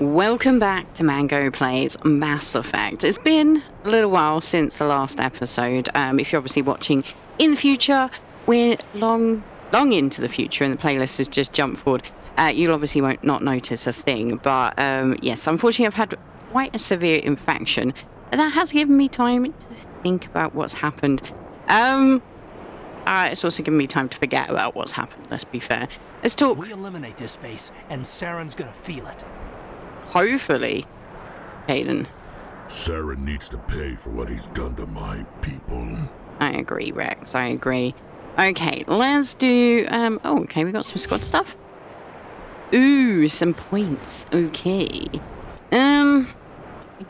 Welcome back to Mango Plays Mass Effect. It's been a little while since the last episode. If you're obviously watching in the future, we're long into the future and the playlist has just jumped forward. You'll obviously not notice a thing, but yes, unfortunately I've had quite a severe infection, and that has given me time to think about what's happened. It's also given me time to forget about what's happened, let's be fair. Let's talk. We eliminate this base, and Saren's gonna feel it. Hopefully, Kaidan. Saren needs to pay for what he's done to my people. I agree, Rex. I agree. Okay, let's do... okay, we got some squad stuff. Ooh, some points. Okay. I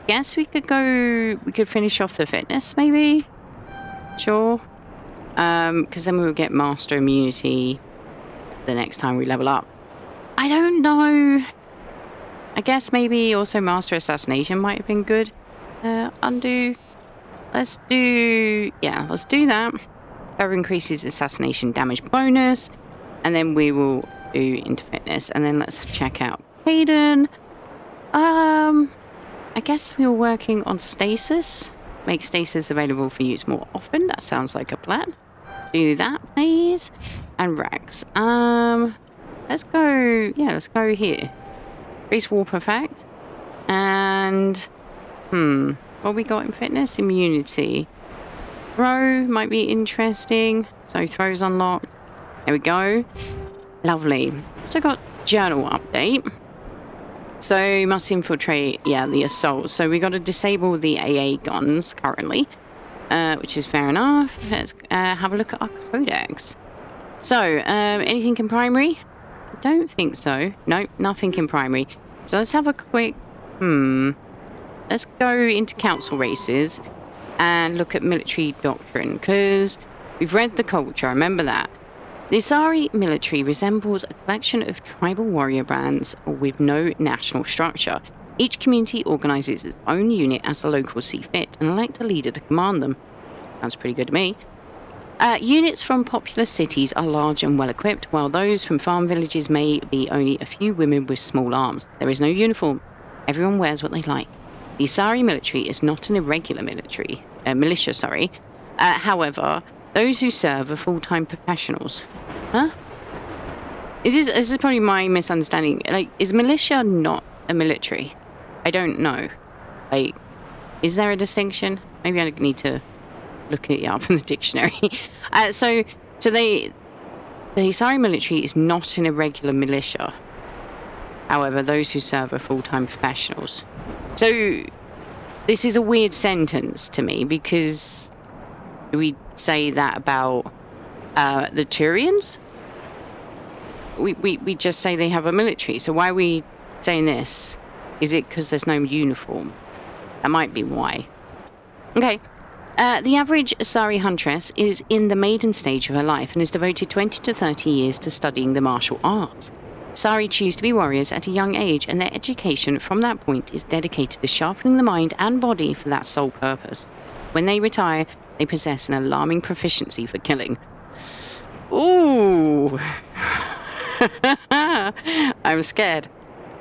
guess we could go... We could finish off the fitness, maybe? Sure. Because then we will get master immunity the next time we level up. I don't know... I guess maybe also Master Assassination might have been good. Undo. Let's do that. That increases assassination damage bonus. And then we will do into fitness. And then let's check out Kaidan. I guess we were working on stasis. Make stasis available for use more often. That sounds like a plan. Do that, please. And Rex. Let's go here. Increase warp effect. And what we got in fitness? Immunity. Throw might be interesting. So throw's unlocked. There we go. Lovely. So got journal update. So must infiltrate the assault. So we got to disable the AA guns currently. Which is fair enough. Let's have a look at our codex. So, anything in primary? Don't think so. Nope, nothing in primary. So let's have a quick... Let's go into council races and look at military doctrine, because we've read the culture, remember that. The Asari military resembles a collection of tribal warrior bands with no national structure. Each community organises its own unit as the locals see fit and elect a leader to command them. Sounds pretty good to me. Units from popular cities are large and well equipped, while those from farm villages may be only a few women with small arms. There is no uniform. Everyone wears what they like. The Asari military is not an irregular militia. However, those who serve are full-time professionals. Huh? This is probably my misunderstanding. Like, is militia not a military? I don't know. Like, is there a distinction? Maybe I need to look it up in the dictionary. So the Asari military is not an irregular militia. However, those who serve are full-time professionals. So this is a weird sentence to me, because we say that about the Turians. We just say they have a military. So why are we saying this? Is it because there's no uniform? That might be why. Okay. The average Asari huntress is in the maiden stage of her life and is devoted 20 to 30 years to studying the martial arts. Asari choose to be warriors at a young age, and their education from that point is dedicated to sharpening the mind and body for that sole purpose. When they retire, they possess an alarming proficiency for killing. Ooh! I'm scared.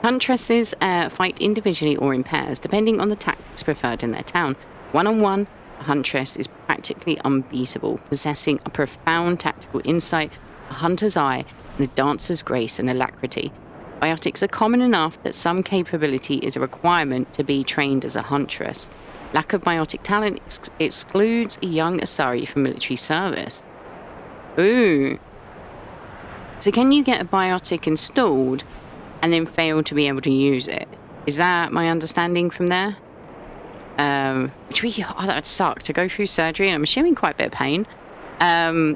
Huntresses fight individually or in pairs, depending on the tactics preferred in their town. One-on-one, a huntress is practically unbeatable, possessing a profound tactical insight, a hunter's eye, and a dancer's grace and alacrity. Biotics are common enough that some capability is a requirement to be trained as a huntress. Lack of biotic talent excludes a young Asari from military service. Ooh. So can you get a biotic installed and then fail to be able to use it? Is that my understanding from there? That would suck, to go through surgery, and I'm assuming quite a bit of pain.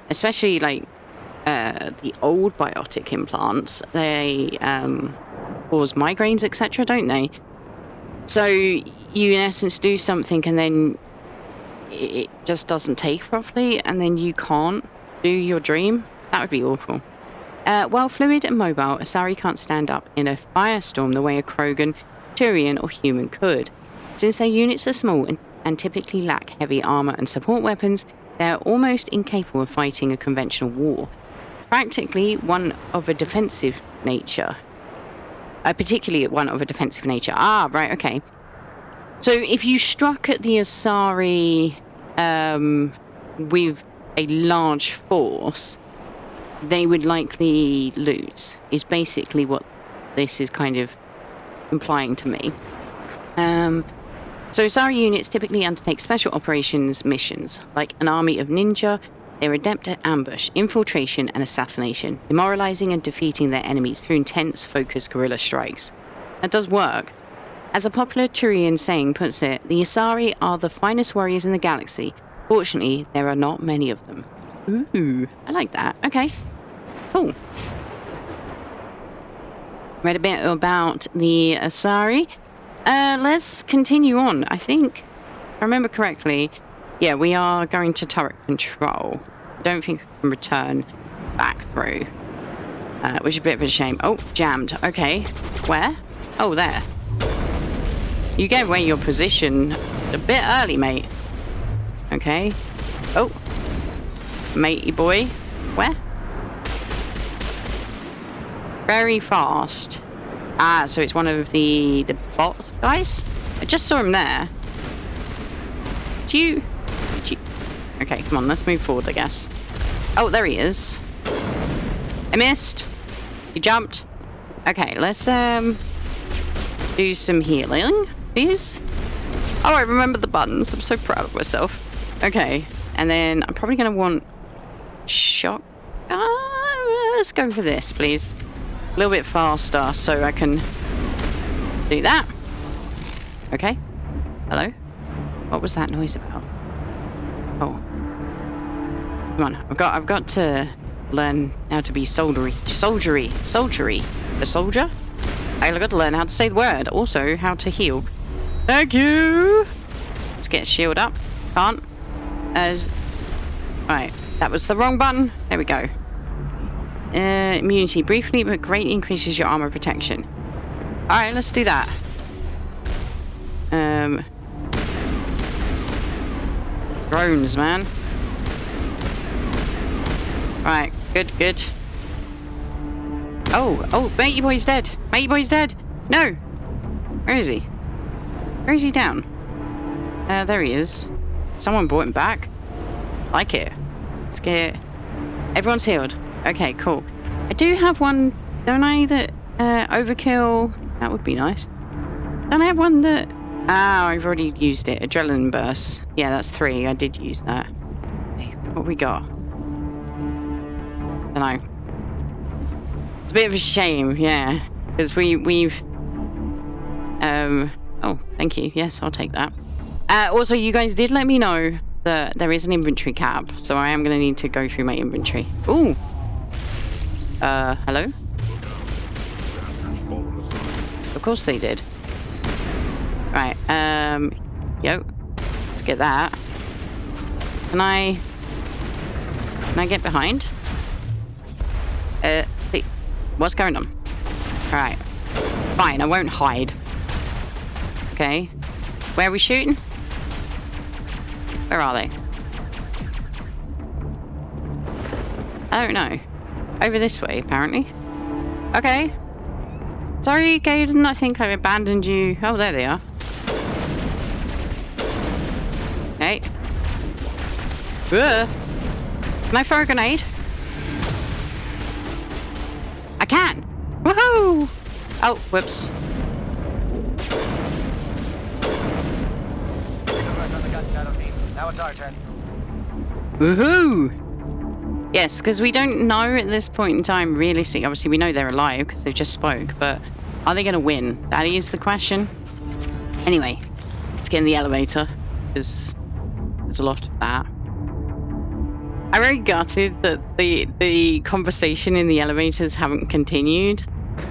Especially like the old biotic implants, they cause migraines, etc., don't they? So you in essence do something and then it just doesn't take properly, and then you can't do your dream. That would be awful. While fluid and mobile, Asari can't stand up in a firestorm the way a Krogan, Turian or human could. Since their units are small and typically lack heavy armor and support weapons, they are almost incapable of fighting a conventional war. Practically one of a defensive nature. particularly one of a defensive nature. Ah, right, okay. So if you struck at the Asari with a large force, they would likely lose, is basically what this is kind of implying to me. So Asari units typically undertake special operations missions, like an army of ninja. They're adept at ambush, infiltration, and assassination, demoralizing and defeating their enemies through intense, focused guerrilla strikes. That does work. As a popular Turian saying puts it, the Asari are the finest warriors in the galaxy. Fortunately, there are not many of them. Ooh, I like that. Okay, cool. Read a bit about the Asari. Let's continue on. I think, if I remember correctly, yeah, we are going to turret control. I don't think I can return back through, which is a bit of a shame. Oh, jammed. Okay, where? Oh, there. You gave away your position a bit early, mate. Okay. Oh, matey boy. Where? Very fast. Ah, so it's one of the bot guys? I just saw him there. Did you... Okay, come on, let's move forward, I guess. Oh, there he is. I missed. He jumped. Okay, let's do some healing, please. Oh, I remember the buttons. I'm so proud of myself. Okay, and then I'm probably going to want shock. Let's go for this, please. A little bit faster so I can do that. Okay. Hello? What was that noise about? Oh. Come on. I've got to learn how to be soldiery. A soldier? I've got to learn how to say the word. Also, how to heal. Thank you! Let's get a shield up. Can't. Right. That was the wrong button. There we go. Immunity briefly, but greatly increases your armor protection. Alright, let's do that. Drones, man. Right, good. Oh, matey boy's dead. Matey boy's dead. No! Where is he? Where is he down? There he is. Someone brought him back. Like it. Let's get... Everyone's healed. Okay, cool. I do have one, don't I, that overkill. That would be nice. Don't I have one that... Ah, I've already used it. Adrenaline burst. Yeah, that's 3. I did use that. Okay, what we got? Don't know. It's a bit of a shame, yeah. Because we've... Oh, thank you. Yes, I'll take that. Also, you guys did let me know that there is an inventory cap, so I am going to need to go through my inventory. Ooh! Hello? Of course they did. Right, yo. Let's get that. Can I get behind? What's going on? Alright. Fine, I won't hide. Okay. Where are we shooting? Where are they? I don't know. Over this way, apparently. Okay. Sorry, Kaidan, I think I abandoned you. Oh, there they are. Okay. Can I throw a grenade? I can! Woohoo! Oh, whoops. Now it's our turn. Woohoo! Yes, because we don't know at this point in time, realistically. Obviously, we know they're alive because they've just spoke, but are they going to win? That is the question. Anyway, let's get in the elevator because there's a lot of that. I'm very gutted that the conversation in the elevators haven't continued.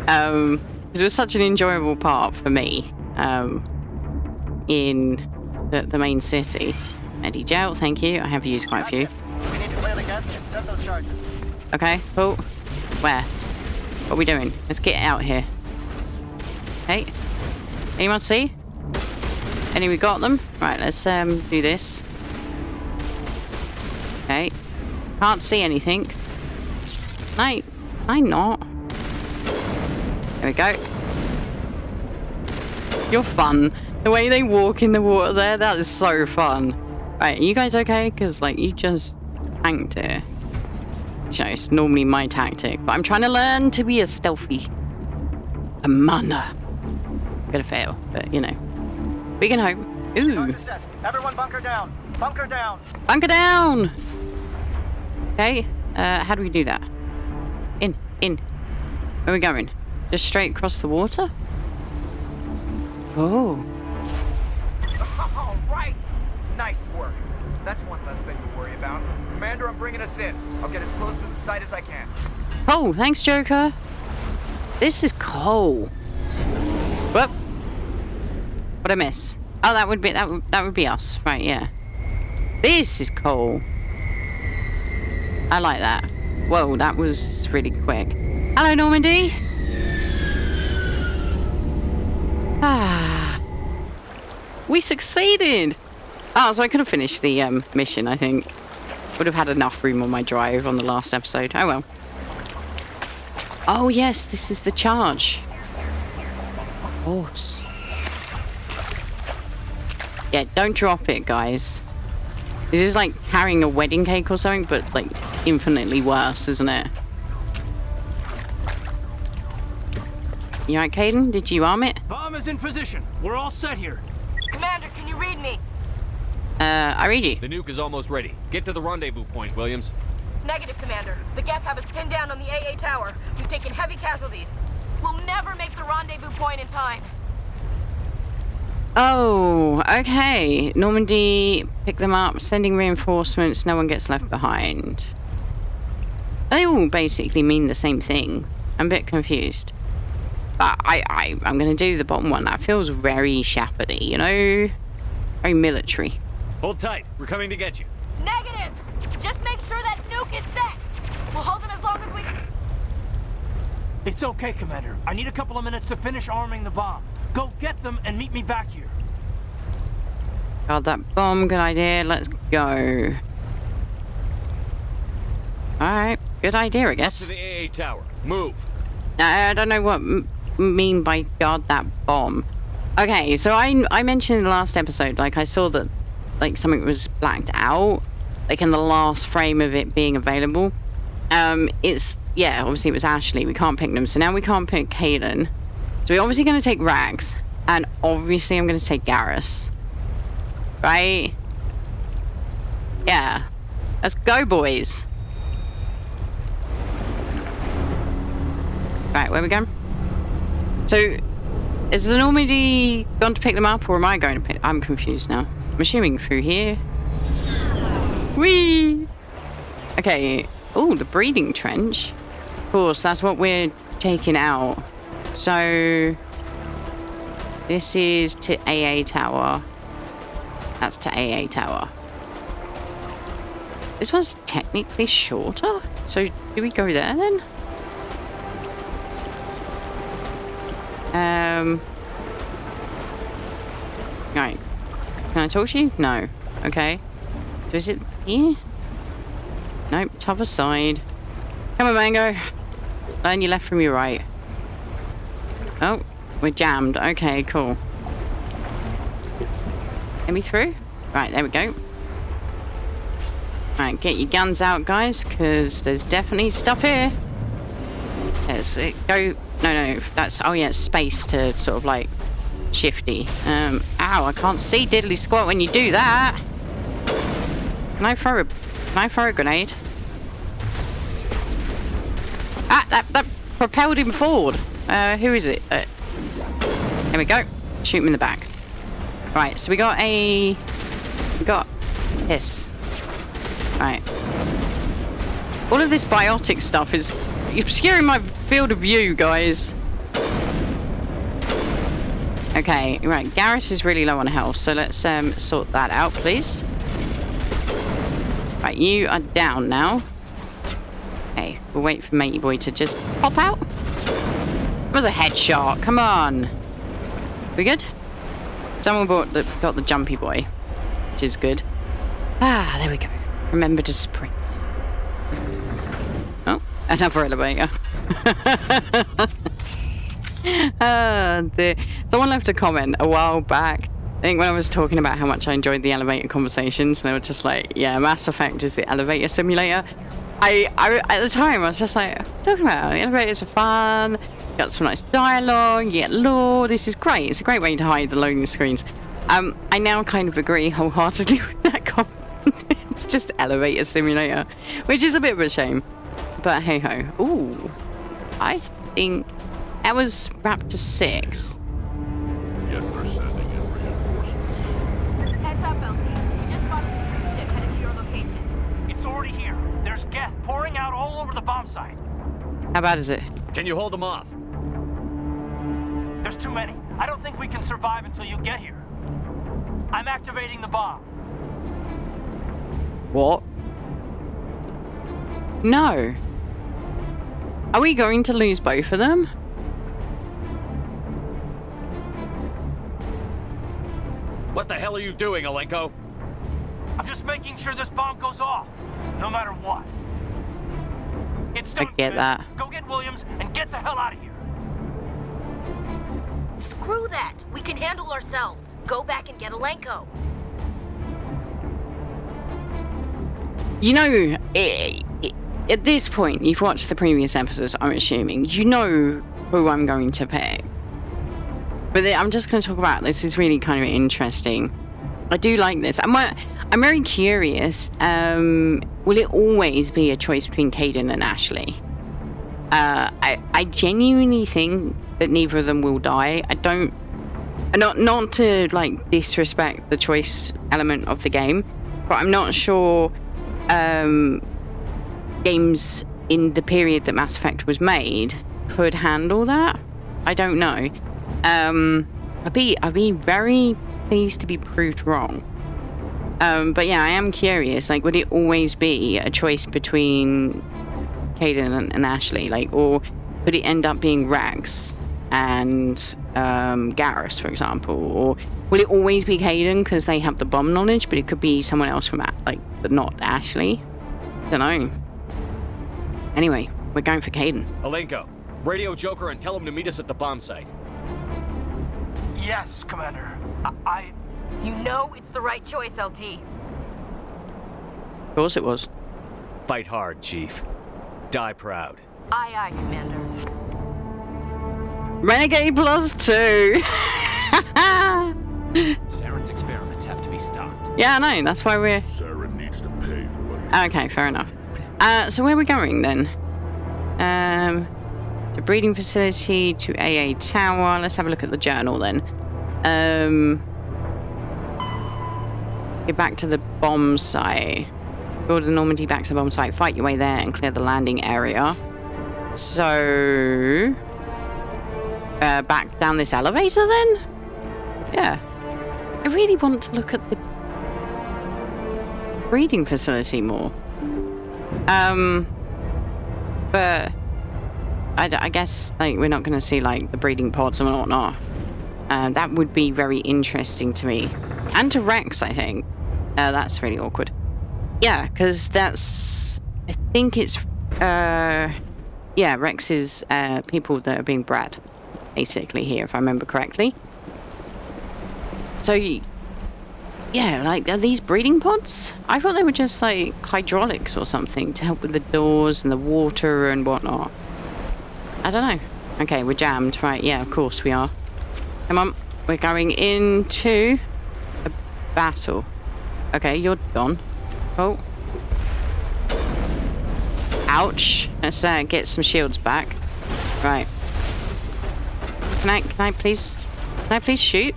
Because it was such an enjoyable part for me in the main city. Eddie Gel, thank you. I have used quite a few. We need to clear the guns and set those charges. Okay, cool. Where? What are we doing? Let's get out here. Hey, anyone see? Any we got them? Right, let's do this. Okay. Can't see anything. No, I'm not. There we go. You're fun. The way they walk in the water there, that is so fun. Right, are you guys okay? Because, like, you just tanked it. You know, it's normally my tactic, but I'm trying to learn to be a stealthy commander. I'm gonna fail, but, you know. We can hope. Ooh. Charge set. Everyone bunker down. Bunker down. Bunker down! Okay, how do we do that? In. Where are we going? Just straight across the water? Oh. All right. Nice work. That's one less thing to worry about. Commander, I'm bringing us in. I'll get as close to the site as I can. Oh, thanks, Joker. This is cool. Whoop. What'd I miss? Oh, that would be us. Right, yeah. This is cool. I like that. Whoa, that was really quick. Hello, Normandy. Ah. We succeeded. Oh, so I could have finished the mission, I think. Would have had enough room on my drive on the last episode. Oh, well. Oh, yes, this is the charge. Of course. Yeah, don't drop it, guys. This is like carrying a wedding cake or something, but like infinitely worse, isn't it? You right, Kaidan? Did you arm it? Bomb is in position. We're all set here. Commander, can you read me? I read you. The nuke is almost ready. Get to the rendezvous point, Williams. Negative, Commander. The Geth have us pinned down on the AA tower. We've taken heavy casualties. We'll never make the rendezvous point in time. Oh, okay. Normandy, pick them up, sending reinforcements, no one gets left behind. They all basically mean the same thing. I'm a bit confused. But I'm going to do the bottom one. That feels very Shepardy, you know? Very military. Hold tight. We're coming to get you. Negative! Just make sure that nuke is set! We'll hold them as long as we... It's okay, Commander. I need a couple of minutes to finish arming the bomb. Go get them and meet me back here. God, that bomb, good idea. Let's go. Alright, good idea, I guess. To the AA tower. Move. I don't know what mean by guard that bomb. Okay, so I mentioned in the last episode, like I saw that like something was blacked out, like in the last frame of it being available. Yeah, obviously it was Ashley. We can't pick them, so now we can't pick Kaidan. So we're obviously going to take Rags, and obviously I'm going to take Garrus. Right? Yeah. Let's go, boys. Right, where are we going? So, is the Normandy gone to pick them up, or am I going to pick... I'm confused now. I'm assuming through here. Whee! Okay. Oh, the breeding trench. Of course, that's what we're taking out. So, this is to AA tower. That's to AA tower. This one's technically shorter. So, do we go there then? Right. Can I talk to you? No. Okay. So is it here? Nope. Top side. Come on, Mango. Learn your left from your right. Oh, we're jammed. Okay, cool. Get me through? Right, there we go. Right, get your guns out, guys, because there's definitely stuff here. Let's go... No, that's... Oh, yeah, it's space to sort of, like, shifty. Ow, I can't see diddly squat when you do that. Can I throw a grenade? Ah, that propelled him forward. Who is it? There we go. Shoot him in the back. Right, so we got this. Right. All of this biotic stuff is obscuring my field of view, guys. Okay, right. Garrus is really low on health, so let's sort that out, please. Right, you are down now. Okay, we'll wait for matey boy to just pop out. That was a headshot. Come on. We good? Someone got the jumpy boy, which is good. Ah, there we go. Remember to sprint. Oh, another elevator. Someone left a comment a while back. I think when I was talking about how much I enjoyed the elevator conversations, and they were just like, yeah, Mass Effect is the elevator simulator. I at the time, I was just like, talking about elevators are fun, got some nice dialogue, you get lore, this is great. It's a great way to hide the loading screens. I now kind of agree wholeheartedly with that comment. It's just elevator simulator, which is a bit of a shame. But hey ho. Ooh, I think that was Raptor 6. Yes, they're sending in reinforcements. Heads up, LT. We just spotted a troop ship headed to your location. It's already here. There's Geth pouring out all over the bomb site. How bad is it? Can you hold them off? There's too many. I don't think we can survive until you get here. I'm activating the bomb. What? No. Are we going to lose both of them? What the hell are you doing, Alenko? I'm just making sure this bomb goes off, no matter what. It's done. I get that. Go get Williams and get the hell out of here. Screw that. We can handle ourselves. Go back and get Alenko. You know, at this point, you've watched the previous episodes, I'm assuming. You know who I'm going to pick. But I'm just going to talk about this. Is really kind of interesting. I do like this. I'm very curious. Will it always be a choice between Kaidan and Ashley? I genuinely think that neither of them will die. I don't... Not to, like, disrespect the choice element of the game, but I'm not sure... games in the period that Mass Effect was made could handle that. I don't know. I'd be very pleased to be proved wrong. But yeah, I am curious. Like, would it always be a choice between Kaidan and Ashley? Like, or could it end up being Rex and Garrus, for example? Or will it always be Kaidan because they have the bomb knowledge, but it could be someone else from but not Ashley? Don't know. Anyway, we're going for Kaidan. Alenko, radio Joker and tell him to meet us at the bomb site. Yes, Commander. You know it's the right choice, LT. Of course it was. Fight hard, Chief. Die proud. Aye, aye, Commander. Renegade +2! Saren's experiments have to be stopped. Yeah, I know. That's why we're... Saren needs to pay for what he's Okay, fair enough. So where are we going then? To breeding facility, to AA Tower. Let's have a look at the journal then. Get back to the bomb site. Go to the Normandy, back to the bomb site. Fight your way there and clear the landing area. So... back down this elevator then? Yeah. I really want to look at the breeding facility more. But I guess like we're not going to see like the breeding pods and whatnot. That would be very interesting to me, and to Rex, I think. That's really awkward. Yeah, because that's I think it's Rex's people that are being bred, basically here, if I remember correctly. So yeah, like, are these breeding pods? I thought they were just, like, hydraulics or something to help with the doors and the water and whatnot. I don't know. Okay, we're jammed. Right, yeah, of course we are. Come on. We're going into a battle. Okay, you're gone. Oh. Ouch. Let's get some shields back. Right. Can I please shoot?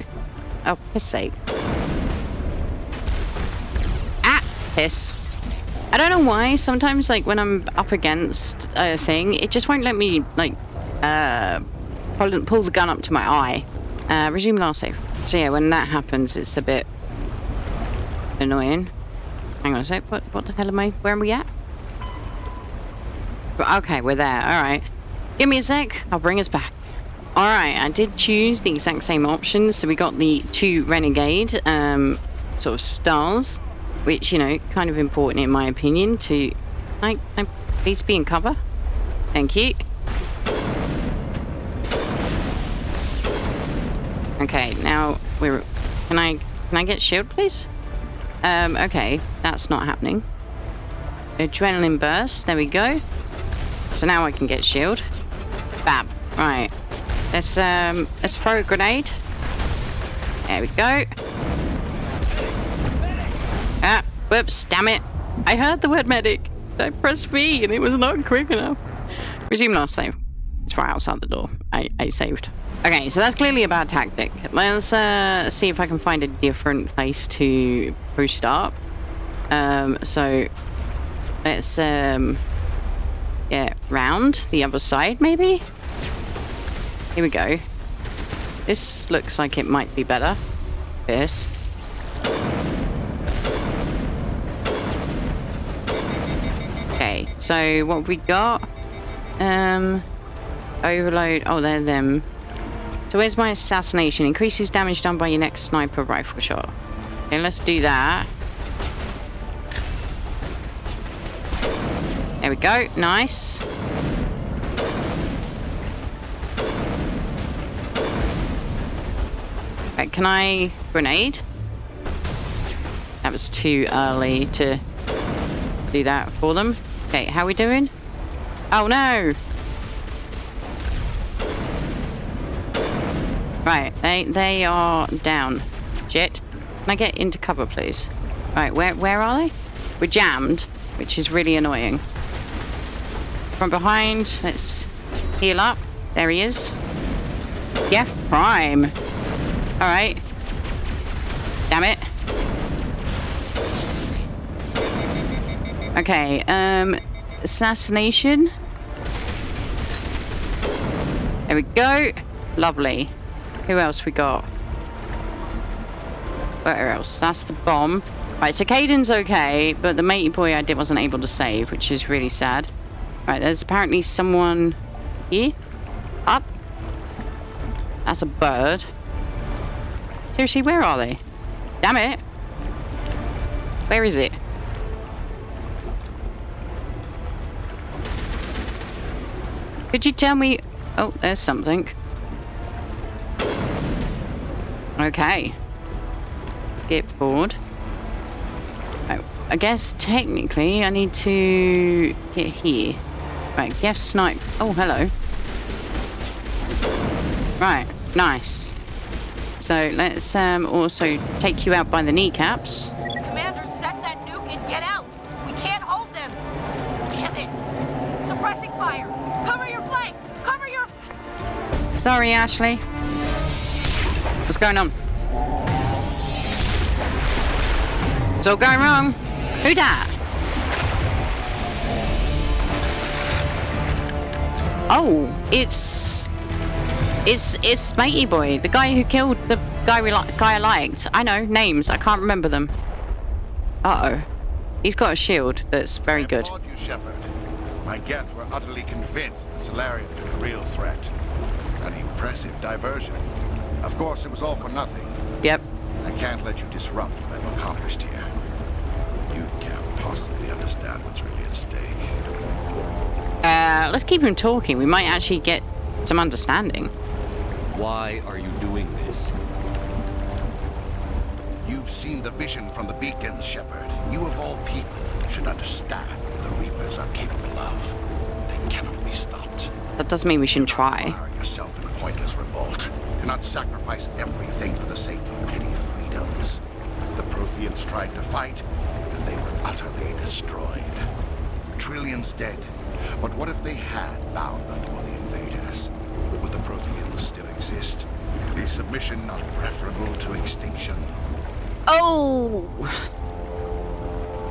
Oh, piss sake. Piss. I don't know why, sometimes like when I'm up against a thing, it just won't let me like pull the gun up to my eye. Resume last save. So yeah, when that happens it's a bit annoying. Hang on a sec, what the hell am I, where are we at? Okay, we're there, alright. Give me a sec, I'll bring us back. Alright, I did choose the exact same options, so we got the 2 Renegade sort of stars, which, you know, kind of important in my opinion to... Can I please be in cover? Thank you. Okay, now we're... Can I get shield, please? Okay, that's not happening. Adrenaline burst, there we go. So now I can get shield. Bam. Right. Let's throw a grenade. There we go. Ah, whoops, damn it. I heard the word medic. I pressed B and it was not quick enough. Resume last save. It's right outside the door. I saved. Okay, so that's clearly a bad tactic. Let's see if I can find a different place to boost up. So let's get round the other side maybe. Here we go. This looks like it might be better. This. Okay, so what have we got? Overload. Oh, they're them. So where's my assassination? Increases damage done by your next sniper rifle shot. Okay, let's do that. There we go. Nice. Right, can I grenade? That was too early to do that for them. Okay, how are we doing? Oh no! Right, they are down. Shit. Can I get into cover, please? Right, where are they? We're jammed, which is really annoying. From behind, let's heal up. There he is. Yeah, prime. Alright. Damn it. Okay, assassination. There we go. Lovely. Who else we got? Where else? That's the bomb. Right, so Kaidan's okay, but the matey boy I wasn't able to save, which is really sad. Right, there's apparently someone here. Up. That's a bird. Seriously, where are they? Damn it. Where is it? Could you tell me... Oh, there's something. Okay. Let's get forward. Oh, I guess technically I need to get here. Right, Gef snipe. Oh, hello. Right, nice. So let's also take you out by the kneecaps. Commander, set that nuke and get out. We can't hold them. Damn it. Suppressing fire. Cover your flank. Cover your... Sorry, Ashley. What's going on? It's all going wrong. Who dat? Oh, it's Matey Boy, the guy who killed the guy I liked. I know names. I can't remember them. Uh-oh. He's got a shield that's very good. I applaud you, Shepard. My Geth were utterly convinced the Salarians were the real threat. An impressive diversion. Of course, it was all for nothing. Yep. I can't let you disrupt what I've accomplished here. You can't possibly understand what's really at stake. Let's keep him talking. We might actually get some understanding. Why are you doing this? You've seen the vision from the beacons, Shepard. You of all people should understand what the Reapers are capable of. They cannot be stopped. That doesn't mean we shouldn't try. Fire yourself in a pointless revolt. Do not sacrifice everything for the sake of petty freedoms. The Protheans tried to fight, and they were utterly destroyed. Trillions dead. But what if they had bowed before the invaders? Would the Protheans still exist? Is submission not preferable to extinction? Oh!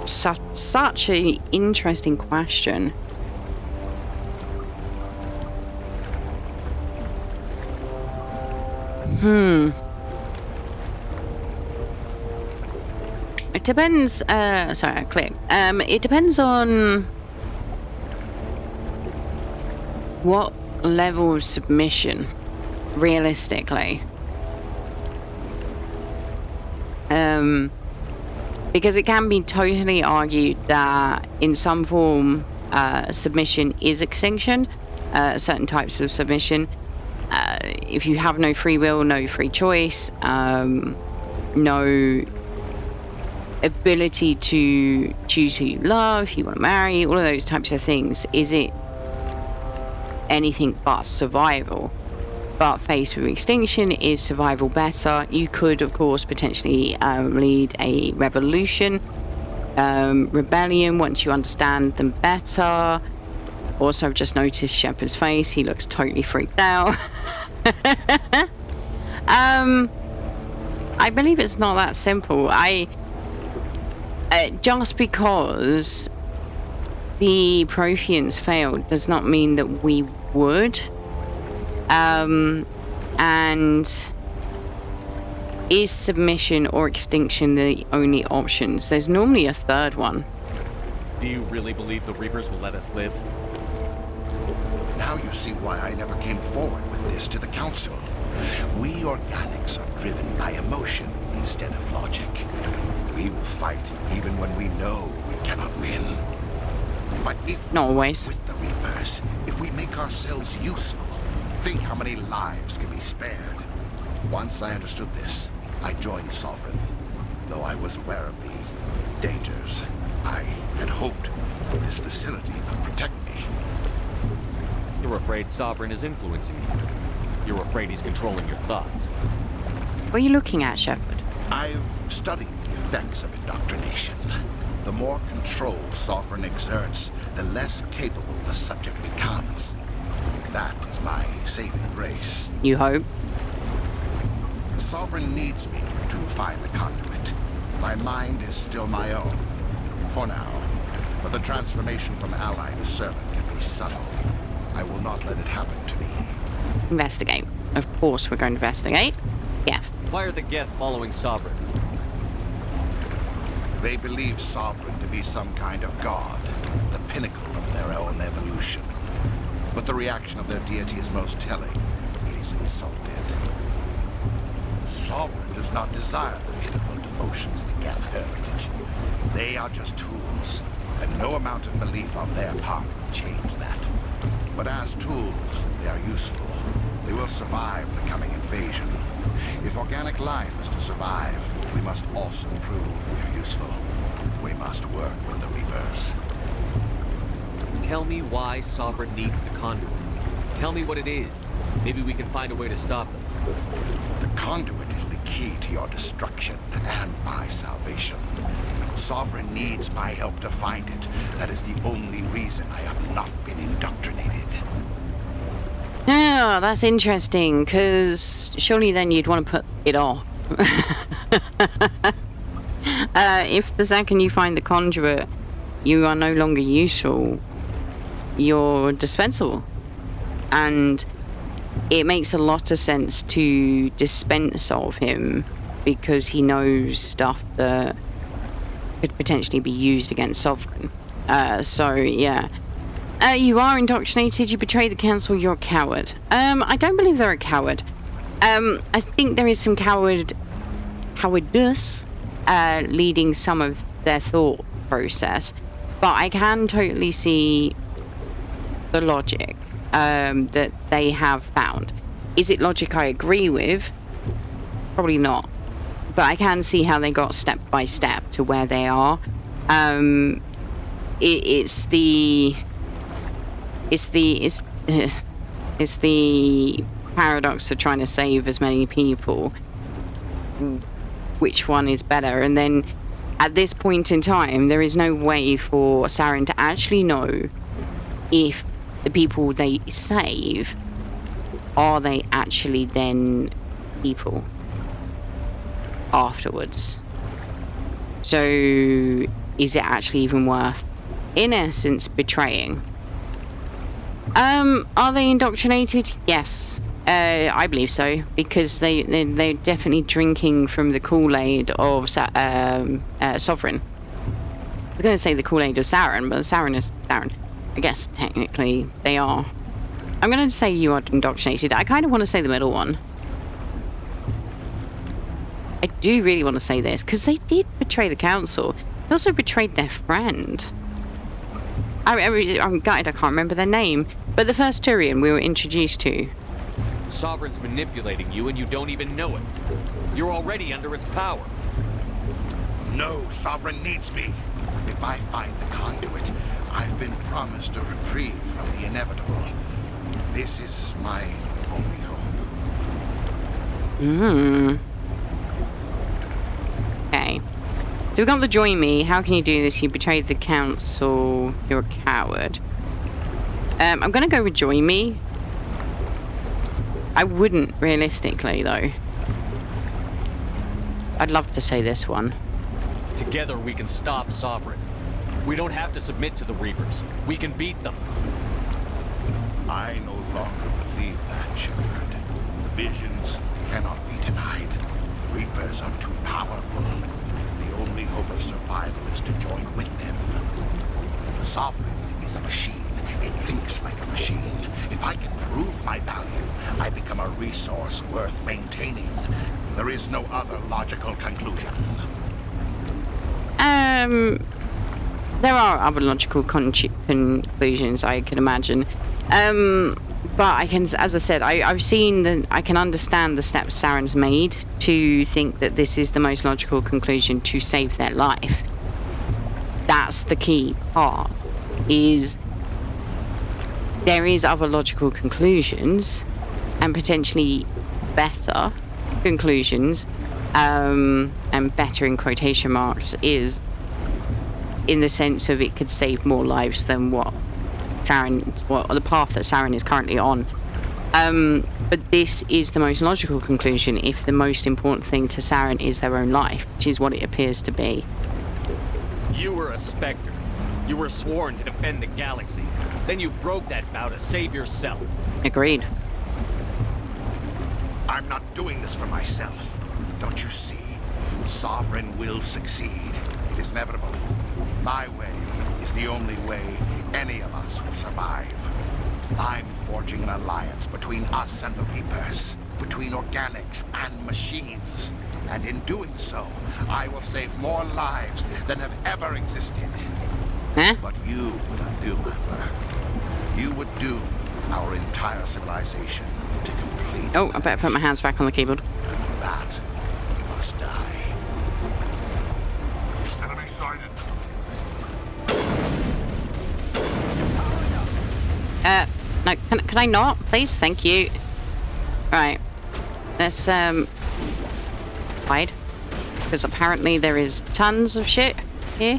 Such an interesting question. It depends, sorry, click. It depends on what level of submission, realistically. Because it can be totally argued that in some form, submission is extinction, certain types of submission. if you have no free will, no free choice, no ability to choose who you love, who you want to marry, all of those types of things, is it anything but survival? But faced with extinction, is survival better? You could, of course, potentially lead a revolution, rebellion, once you understand them better. Also, I've just noticed Shepard's face. He looks totally freaked out. I believe it's not that simple. Just because the Protheans failed does not mean that we would. And is submission or extinction the only options? There's normally a third one. Do you really believe the Reapers will let us live? Now you see why I never came forward with this to the Council. We organics are driven by emotion instead of logic. We will fight even when we know we cannot win. But if Not always. with the Reapers, if we make ourselves useful, think how many lives can be spared. Once I understood this, I joined Sovereign. Though I was aware of the dangers, I had hoped this facility could protect me. You're afraid Sovereign is influencing you. You're afraid he's controlling your thoughts. What are you looking at, Shepard? I've studied the effects of indoctrination. The more control Sovereign exerts, the less capable the subject becomes. That is my saving grace. You hope? The Sovereign needs me to find the conduit. My mind is still my own, for now. But the transformation from ally to servant can be subtle. I will not let it happen to me. Investigate. Of course we're going to investigate. Yeah. Why are the Geth following Sovereign? They believe Sovereign to be some kind of god, the pinnacle of their own evolution. But the reaction of their deity is most telling. It is insulted. Sovereign does not desire the pitiful devotions the Geth hurl at it. They are just tools, and no amount of belief on their part will change that. But as tools, they are useful. They will survive the coming invasion. If organic life is to survive, we must also prove we are useful. We must work with the Reapers. Tell me why Sovereign needs the conduit. Tell me what it is. Maybe we can find a way to stop them. The conduit is the key to your destruction and my salvation. Sovereign needs my help to find it. That is the only reason I have not been indoctrinated. Oh, that's interesting, because surely then you'd want to put it off. If the second you find the conduit, you are no longer useful, you're dispensable. And it makes a lot of sense to dispense of him, because he knows stuff that could potentially be used against Sovereign. So, yeah. You are indoctrinated, you betray the Council, you're a coward. I don't believe they're a coward. I think there is some cowardice leading some of their thought process. But I can totally see the logic that they have found. Is it logic I agree with? Probably not. But I can see how they got step by step to where they are. It's the paradox of trying to save as many people. Which one is better? And then at this point in time, there is no way for Saren to actually know if the people they save, are they actually then people afterwards? So is it actually even worth, in essence, betraying? Are they indoctrinated? Yes, I believe so, because they're definitely drinking from the Kool-Aid of Sovereign. I was going to say the Kool-Aid of Saren, but Saren is Saren. I guess technically they are. I'm going to say you are indoctrinated. I kind of want to say the middle one. I do really want to say this, because they did betray the Council. They also betrayed their friend. I'm gutted I can't remember their name, but the first Turian we were introduced to. Sovereign's manipulating you and you don't even know it. You're already under its power. No, Sovereign needs me. If I find the conduit, I've been promised a reprieve from the inevitable. This is my only hope. Okay. So we got the join me. How can you do this? You betrayed the council. You're a coward. I'm gonna go with join me. I wouldn't realistically though. I'd love to say this one. Together we can stop Sovereign. We don't have to submit to the Reapers. We can beat them. I no longer believe that, Shepard. The visions cannot be denied. The Reapers are too powerful. The only hope of survival is to join with them. Sovereign is a machine. It thinks like a machine. If I can prove my value, I become a resource worth maintaining. There is no other logical conclusion. There are other logical conclusions I could imagine. But I can, as I said, I've seen I can understand the steps Saren's made to think that this is the most logical conclusion to save their life. That's the key part, is there is other logical conclusions and potentially better conclusions, and better in quotation marks is in the sense of it could save more lives than what the path that Saren is currently on. But this is the most logical conclusion if the most important thing to Saren is their own life, which is what it appears to be. You were a Spectre. You were sworn to defend the galaxy. Then you broke that vow to save yourself. Agreed. I'm not doing this for myself. Don't you see? Sovereign will succeed. It is inevitable. My way is the only way any of us will survive. I'm forging an alliance between us and the Reapers, between organics and machines. And in doing so, I will save more lives than have ever existed. Huh? But you would undo my work. You would doom our entire civilization to complete. Oh, I better put my hands back on the keyboard. And for that, you must die. Enemy sighted. No, can I not? Please, thank you. Right. Let's, hide. Because apparently there is tons of shit here.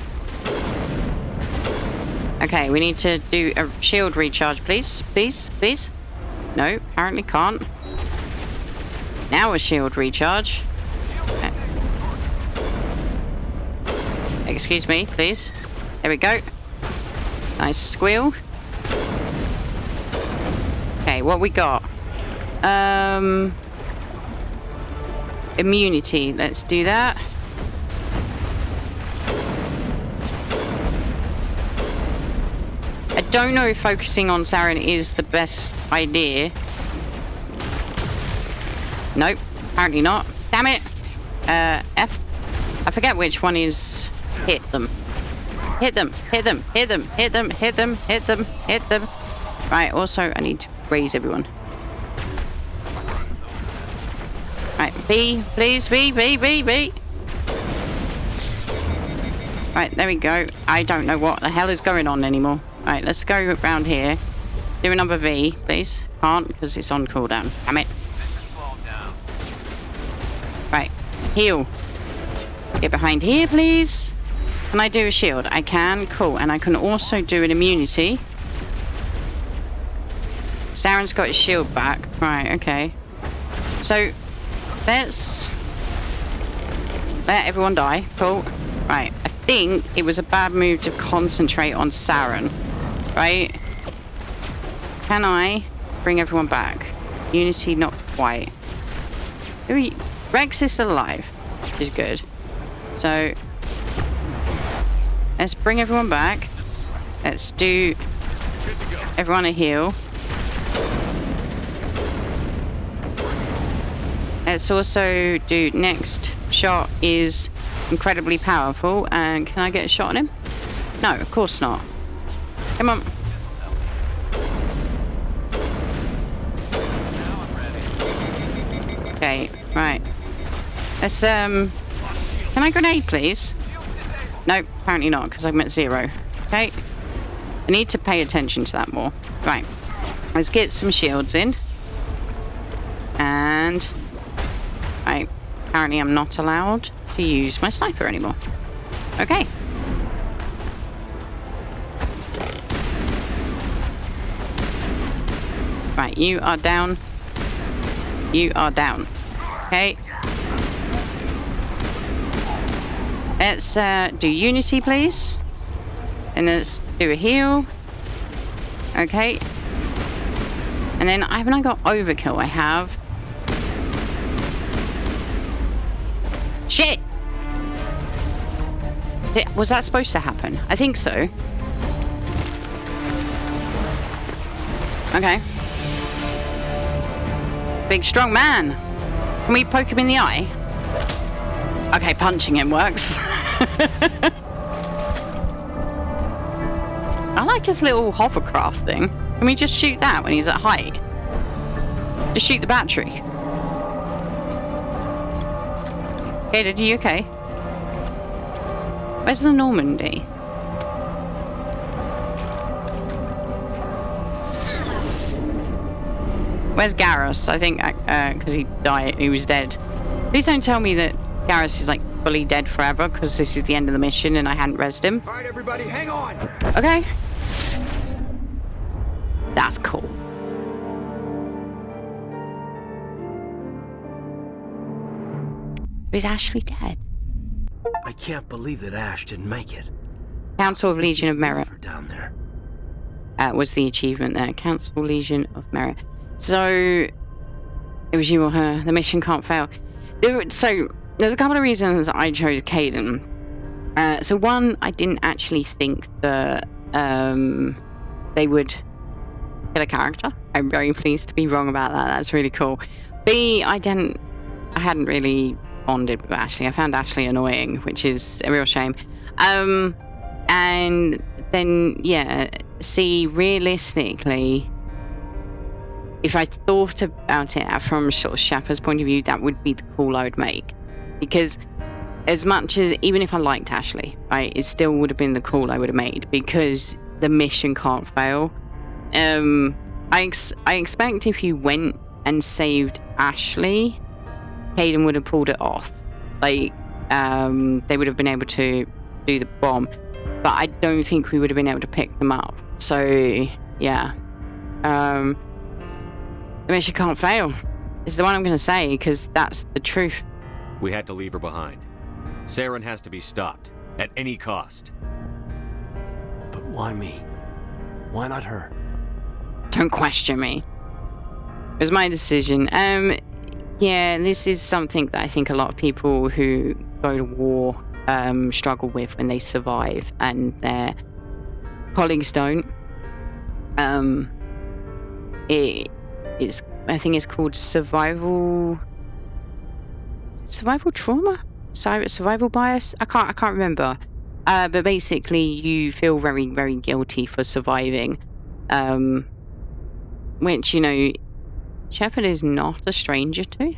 Okay, we need to do a shield recharge, please. Please, please. No, apparently can't. Now a shield recharge. Excuse me, please. There we go. Nice squeal. Okay, what we got? Immunity. Let's do that. I don't know if focusing on Saren is the best idea. Nope, apparently not. Damn it! F. I forget which one is hit them. Hit them, hit them, hit them, hit them, hit them, hit them, hit them. Right, also I need to raise everyone. Right, B, please, B. Right, there we go. I don't know what the hell is going on anymore. Right, let's go around here. Do another V, please. Can't, because it's on cooldown. Damn it. Right, heal. Get behind here, please. Can I do a shield? I can. Cool. And I can also do an immunity. Saren's got his shield back. Right, okay. So, let's let everyone die. Cool. Right, I think it was a bad move to concentrate on Saren. Right? Can I bring everyone back? Unity, not quite. Rex is still alive, which is good. So, let's bring everyone back. Let's do everyone a heal. Let's also do next shot is incredibly powerful. And can I get a shot on him? No, of course not. Come on. Right. Let's, can I grenade, please? No, apparently not, because I'm at 0. Okay. I need to pay attention to that more. Right. Let's get some shields in. And... Right. Apparently I'm not allowed to use my sniper anymore. Okay. Right, you are down. You are down. Okay. Let's do unity, please. And let's do a heal. Okay. And then, haven't I got overkill? I have. Shit! Was that supposed to happen? I think so. Okay. Big strong man. Can we poke him in the eye? Okay, punching him works. I like his little hovercraft thing. Can we just shoot that when he's at height? Just shoot the battery. Kaidan, are you okay? Where's the Normandy? Where's Garrus? I think because he died, he was dead. Please don't tell me that Garrus is like fully dead forever because this is the end of the mission and I hadn't rezzed him. All right, everybody, hang on. Okay. That's cool. Is Ashley dead? I can't believe that Ash didn't make it. Council of Legion of Merit. Down there. Was the achievement there. Council Legion of Merit. So, it was you or her. The mission can't fail. So, there's a couple of reasons I chose Kaidan. So one, I didn't actually think that they would kill a character. I'm very pleased to be wrong about that. That's really cool. B, I hadn't really bonded with Ashley. I found Ashley annoying, which is a real shame. And then, yeah, C, realistically, if I thought about it from sort of Shepard's point of view, that would be the call I would make. Because as much as, even if I liked Ashley, right, it still would have been the call I would have made because the mission can't fail. I expect if you went and saved Ashley, Kaidan would have pulled it off. Like, they would have been able to do the bomb. But I don't think we would have been able to pick them up. So, yeah. The mission can't fail. Is the one I'm going to say, because that's the truth. We had to leave her behind. Saren has to be stopped, at any cost. But why me? Why not her? Don't question me. It was my decision. Yeah, this is something that I think a lot of people who go to war struggle with when they survive and their colleagues don't. I think it's called survival trauma? Survival bias? I can't remember. But basically you feel very, very guilty for surviving. Which, you know, Shepard is not a stranger to.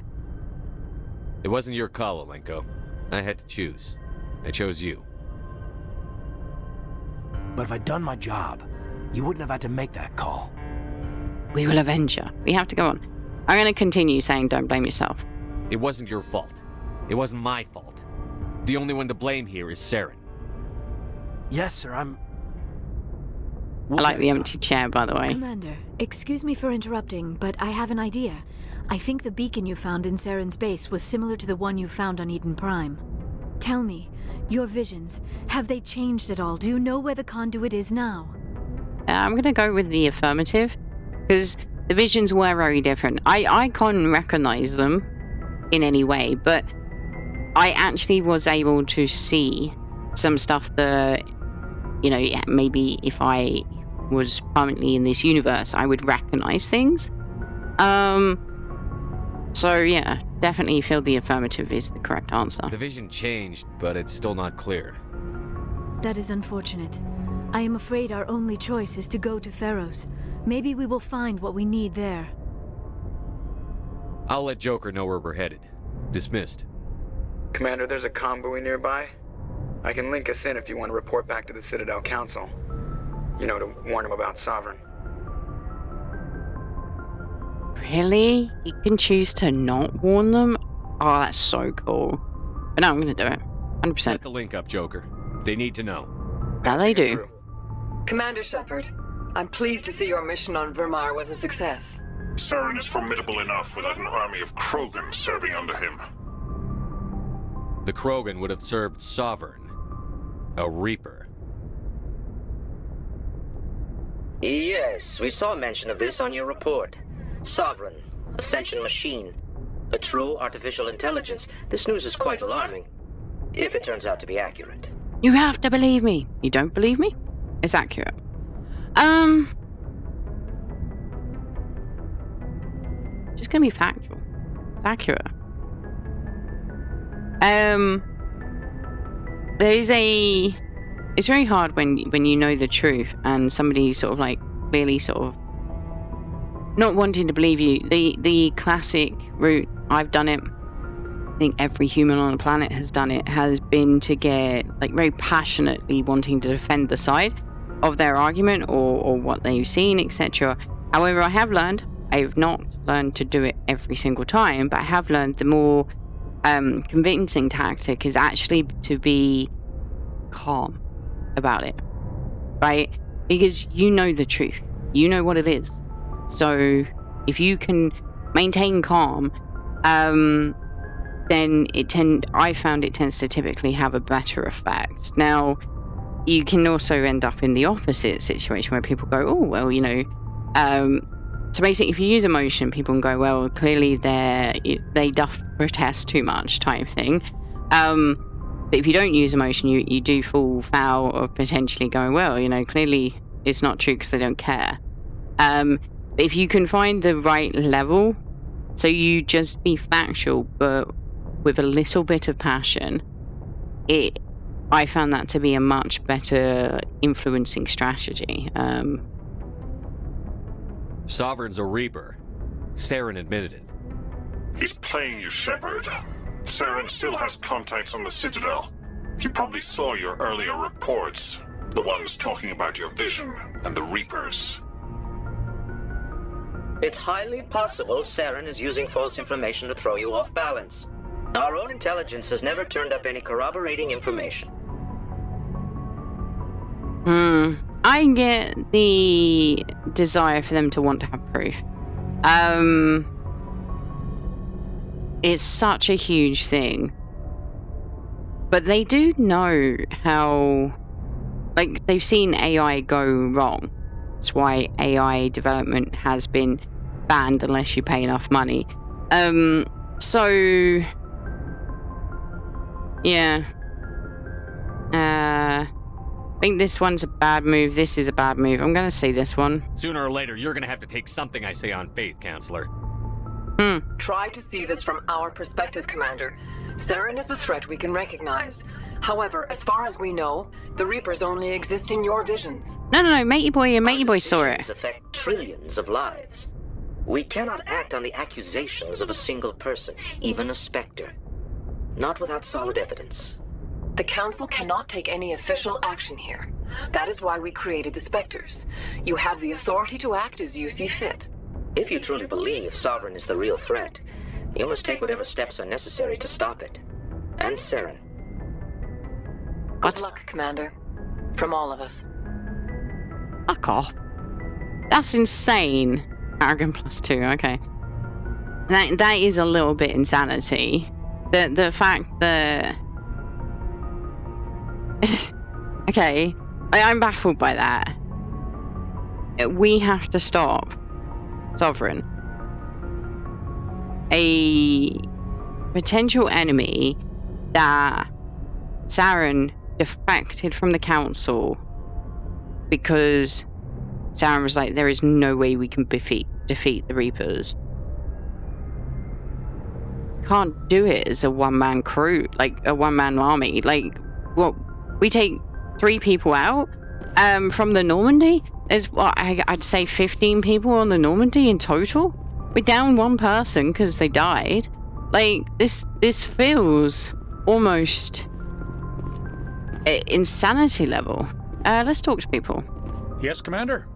It wasn't your call, Alenko. I had to choose. I chose you. But if I'd done my job, you wouldn't have had to make that call. We will avenge her. We have to go on. I'm going to continue saying don't blame yourself. It wasn't your fault. It wasn't my fault. The only one to blame here is Saren. Yes, sir, I like the empty chair, by the way. Commander, excuse me for interrupting, but I have an idea. I think the beacon you found in Saren's base was similar to the one you found on Eden Prime. Tell me, your visions, have they changed at all? Do you know where the conduit is now? I'm going to go with the affirmative, because the visions were very different. I can't recognize them in any way, but I actually was able to see some stuff that, you know, maybe if I was permanently in this universe, I would recognize things. So yeah, definitely feel the affirmative is the correct answer. The vision changed, but it's still not clear. That is unfortunate. I am afraid our only choice is to go to Pharaoh's. Maybe we will find what we need there. I'll let Joker know where we're headed. Dismissed. Commander, there's a convoy nearby. I can link us in if you want to report back to the Citadel Council. You know, to warn them about Sovereign. Really? You can choose to not warn them? Oh, that's so cool. But no, I'm gonna do it. 100%. Set the link up, Joker. They need to know. Now they do. Commander Shepard, I'm pleased to see your mission on Virmire was a success. Saren is formidable enough without an army of Krogan serving under him. The Krogan would have served Sovereign, a Reaper. Yes, we saw mention of this on your report. Sovereign, Ascension machine, a true artificial intelligence. This news is quite alarming, if it turns out to be accurate. You have to believe me. You don't believe me? It's accurate. Just gonna be factual. It's accurate. It's very hard when you know the truth and somebody's sort of like clearly sort of not wanting to believe you. The classic route, I've done it, I think every human on the planet has done it, has been to get like very passionately wanting to defend the side of their argument or what they've seen, etc. However, I have not learned to do it every single time, but I have learned the more convincing tactic is actually to be calm about it, right? Because you know the truth, you know what it is. So if you can maintain calm, then I found it tends to typically have a better effect. Now, you can also end up in the opposite situation where people go, oh, well, you know, so basically if you use emotion, people can go, well, clearly they doth protest too much type thing. But if you don't use emotion, you do fall foul of potentially going, well, you know, clearly it's not true because they don't care. But if you can find the right level, so you just be factual, but with a little bit of passion, I found that to be a much better influencing strategy. Sovereign's a Reaper. Saren admitted it. He's playing you, Shepard. Saren still has contacts on the Citadel. He probably saw your earlier reports, the ones talking about your vision and the Reapers. It's highly possible Saren is using false information to throw you off balance. Our own intelligence has never turned up any corroborating information. I get the desire for them to want to have proof. It's such a huge thing. But they do know how... Like, they've seen AI go wrong. That's why AI development has been banned unless you pay enough money. So... Yeah. I think this one's a bad move. This is a bad move. I'm gonna say this one. Sooner or later, you're gonna have to take something I say on faith, Counselor. Try to see this from our perspective, Commander. Saren is a threat we can recognize. However, as far as we know, the Reapers only exist in your visions. No, Matey Boy and Matey Boy saw it. Decisions affect trillions of lives. We cannot act on the accusations of a single person, even a Spectre. Not without solid evidence. The Council cannot take any official action here. That is why we created the Spectres. You have the authority to act as you see fit. If you truly believe Sovereign is the real threat, you must take whatever steps are necessary to stop it. And Saren. Good luck, Commander. From all of us. Fuck off. That's insane. Arrogant +2, okay. That is a little bit insanity. The fact that... Okay, I'm baffled by that. We have to stop Sovereign. A potential enemy that Saren defected from the council because Saren was like, there is no way we can defeat the Reapers. Can't do it as a one-man crew, like a one-man army. Like, what? We take 3 people out from the Normandy? There's, what, I'd say 15 people on the Normandy in total? We're down 1 person because they died. Like, this feels almost insanity level. Let's talk to people. Yes, Commander?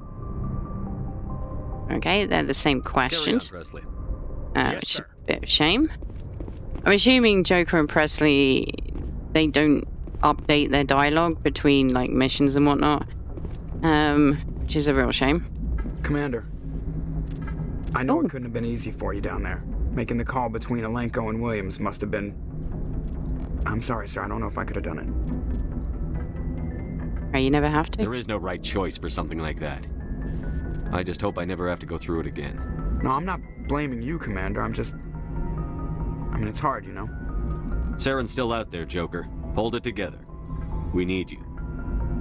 Okay, they're the same questions. Carry on, Presley. Yes, Which is sir. a bit of a shame. I'm assuming Joker and Presley, they don't update their dialogue between, like, missions and whatnot. Which is a real shame. Commander, I know it couldn't have been easy for you down there. Making the call between Alenko and Williams must have been... I'm sorry, sir. I don't know if I could have done it. You never have to? There is no right choice for something like that. I just hope I never have to go through it again. No, I'm not blaming you, Commander. I mean, it's hard, you know? Saren's still out there, Joker. Hold it together. We need you.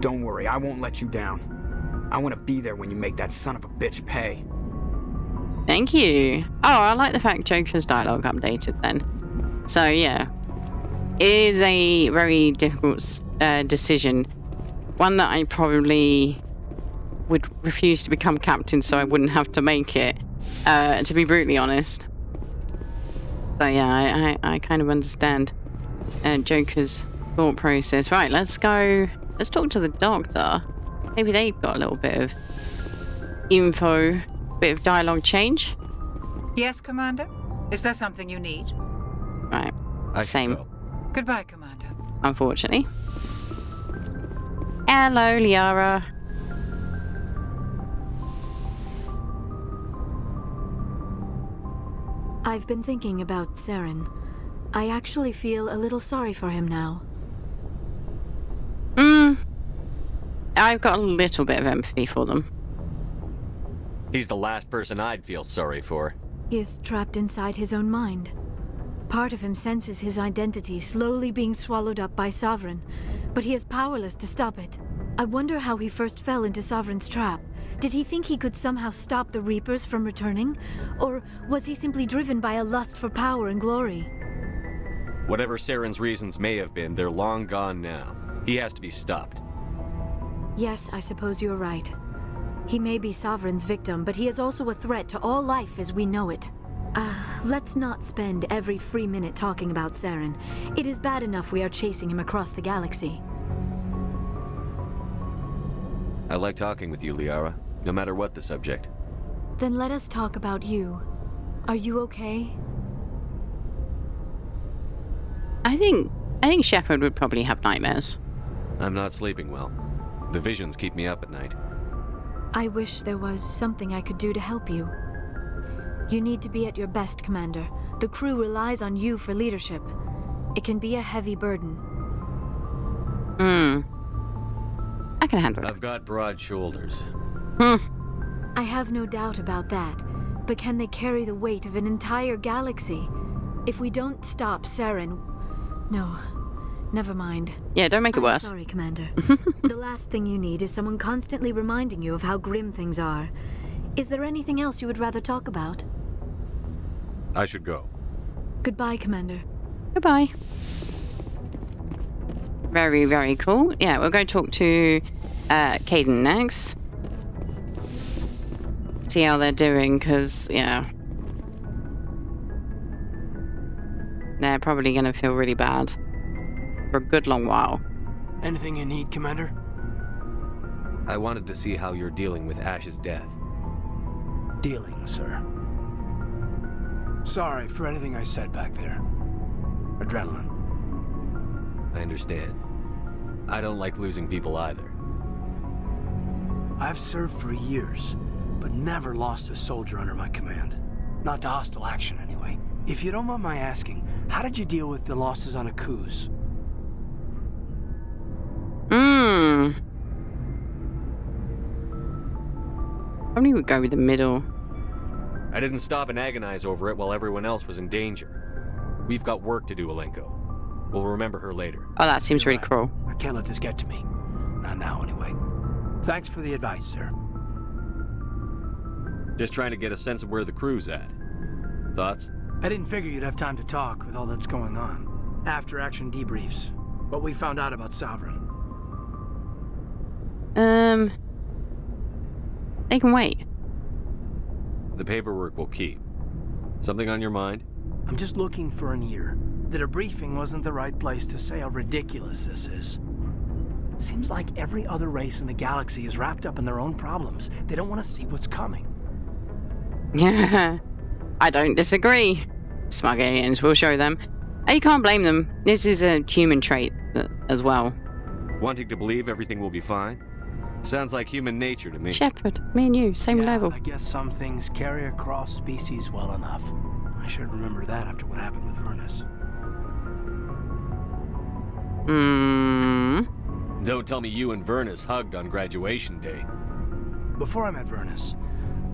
Don't worry, I won't let you down. I want to be there when you make that son of a bitch pay. Thank you. Oh, I like the fact Joker's dialogue updated then. So, yeah. It is a very difficult decision. One that I probably would refuse to become captain so I wouldn't have to make it, to be brutally honest. So, yeah, I kind of understand Joker's thought process. Right, let's talk to the doctor. Maybe they've got a little bit of info, bit of dialogue change. Yes, Commander? Is there something you need? Right, same. Goodbye, Commander. Unfortunately. Hello, Liara. I've been thinking about Saren. I actually feel a little sorry for him now. I've got a little bit of empathy for them. He's the last person I'd feel sorry for. He is trapped inside his own mind. Part of him senses his identity slowly being swallowed up by Sovereign, but he is powerless to stop it. I wonder how he first fell into Sovereign's trap. Did he think he could somehow stop the Reapers from returning? Or was he simply driven by a lust for power and glory? Whatever Saren's reasons may have been, they're long gone now. He has to be stopped. Yes, I suppose you're right. He may be Sovereign's victim, but he is also a threat to all life as we know it. Let's not spend every free minute talking about Saren. It is bad enough we are chasing him across the galaxy. I like talking with you, Liara, no matter what the subject. Then let us talk about you. Are you okay? I think Shepard would probably have nightmares. I'm not sleeping well. The visions keep me up at night. I wish there was something I could do to help you. You need to be at your best, Commander. The crew relies on you for leadership. It can be a heavy burden. I can handle it. I've got broad shoulders. I have no doubt about that. But can they carry the weight of an entire galaxy? If we don't stop Saren... No, never mind. Yeah, don't make it worse. Sorry, Commander. The last thing you need is someone constantly reminding you of how grim things are. Is there anything else you would rather talk about? I should go. Goodbye, Commander. Goodbye. Very, very cool. Yeah, we'll go talk to Kaidan next. See how they're doing, because, yeah. They're probably going to feel really bad. For a good long while. Anything you need, Commander? I wanted to see how you're dealing with Ash's death. Dealing, sir. Sorry for anything I said back there. Adrenaline. I understand. I don't like losing people either. I've served for years, but never lost a soldier under my command. Not to hostile action, anyway. If you don't mind my asking, how did you deal with the losses on Akuz? Probably would go with the middle. I didn't stop and agonize over it while everyone else was in danger. We've got work to do, Alenko. We'll remember her later. Oh, that seems really cruel. I can't let this get to me. Not now, anyway. Thanks for the advice, sir. Just trying to get a sense of where the crew's at. Thoughts? I didn't figure you'd have time to talk with all that's going on. After-action debriefs. What we found out about Sovereign. They can wait. The paperwork will keep. Something on your mind? I'm just looking for an ear. The debriefing wasn't the right place to say how ridiculous this is. Seems like every other race in the galaxy is wrapped up in their own problems. They don't want to see what's coming. Yeah, I don't disagree. Smug aliens will show them. You can't blame them. This is a human trait as well. Wanting to believe everything will be fine? Sounds like human nature to me. Shepard, me and you, same level. I guess some things carry across species well enough. I should remember that after what happened with Vernus. Don't tell me you and Vernus hugged on graduation day. Before I met Vernus,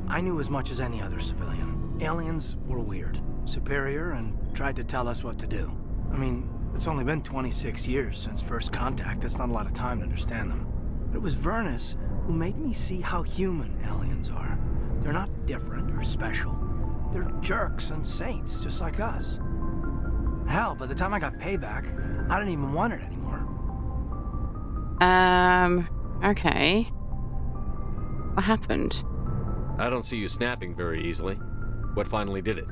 I knew as much as any other civilian. Aliens were weird, superior, and tried to tell us what to do. I mean, it's only been 26 years since first contact. That's not a lot of time to understand them. But it was Vernus who made me see how human aliens are. They're not different or special. They're jerks and saints, just like us. Hell, by the time I got payback, I didn't even want it anymore. Okay. What happened? I don't see you snapping very easily. What finally did it?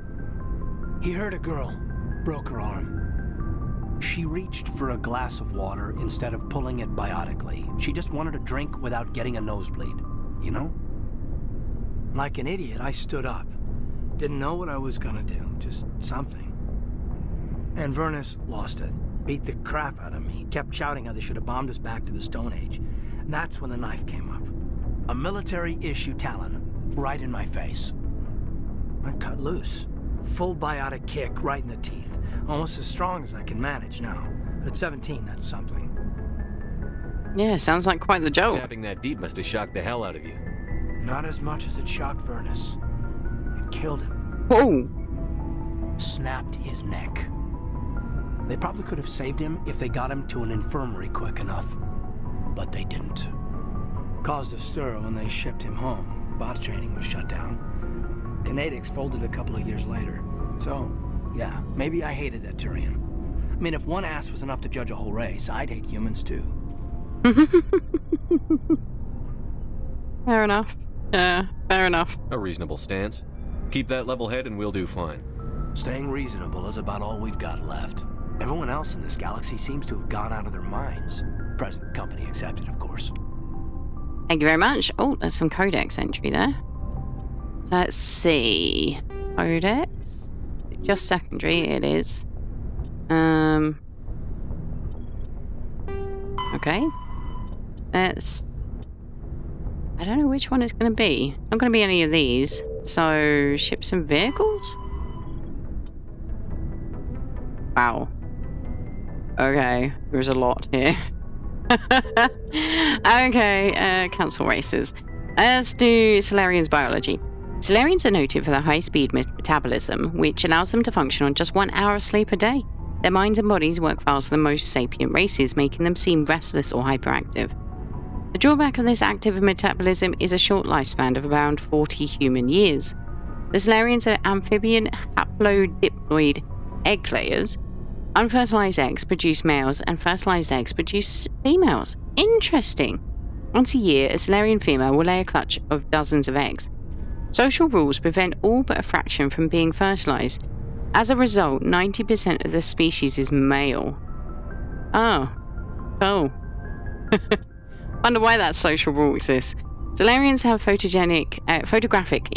He hurt a girl, broke her arm. She reached for a glass of water instead of pulling it biotically. She just wanted a drink without getting a nosebleed, you know? Like an idiot, I stood up. Didn't know what I was gonna do, just something. And Vernus lost it. Beat the crap out of me. Kept shouting how they should have bombed us back to the Stone Age. And that's when the knife came up. A military-issue talon, right in my face. I cut loose. Full biotic kick right in the teeth. Almost as strong as I can manage now. But at 17, that's something. Yeah, sounds like quite the jolt. Tapping that deep must have shocked the hell out of you. Not as much as it shocked Vernus. It killed him. Whoa! Snapped his neck. They probably could have saved him if they got him to an infirmary quick enough. But they didn't. Caused a stir when they shipped him home. Bot training was shut down. Codex folded a couple of years later. So, yeah, maybe I hated that Turian. I mean, if one ass was enough to judge a whole race, I'd hate humans too. Fair enough. Yeah, fair enough. A reasonable stance. Keep that level head and we'll do fine. Staying reasonable is about all we've got left. Everyone else in this galaxy seems to have gone out of their minds. Present company accepted, of course. Thank you very much. Oh, there's some Codex entry there. Let's see. Codex? Just secondary, it is. Okay. Let's... I don't know which one it's going to be. It's not going to be any of these. So, ships and vehicles? Wow. Okay, there's a lot here. Okay, cancel races. Let's do Salarian's biology. Salarians are noted for their high-speed metabolism, which allows them to function on just 1 hour of sleep a day. Their minds and bodies work faster than most sapient races, making them seem restless or hyperactive. The drawback of this active metabolism is a short lifespan of around 40 human years. The Salarians are amphibian haplodiploid egg layers. Unfertilized eggs produce males and fertilized eggs produce females. Interesting. Once a year, a Salarian female will lay a clutch of dozens of eggs. Social rules prevent all but a fraction from being fertilized. As a result, 90% of the species is male. Oh. Oh. Wonder why that social rule exists. Salarians have photographic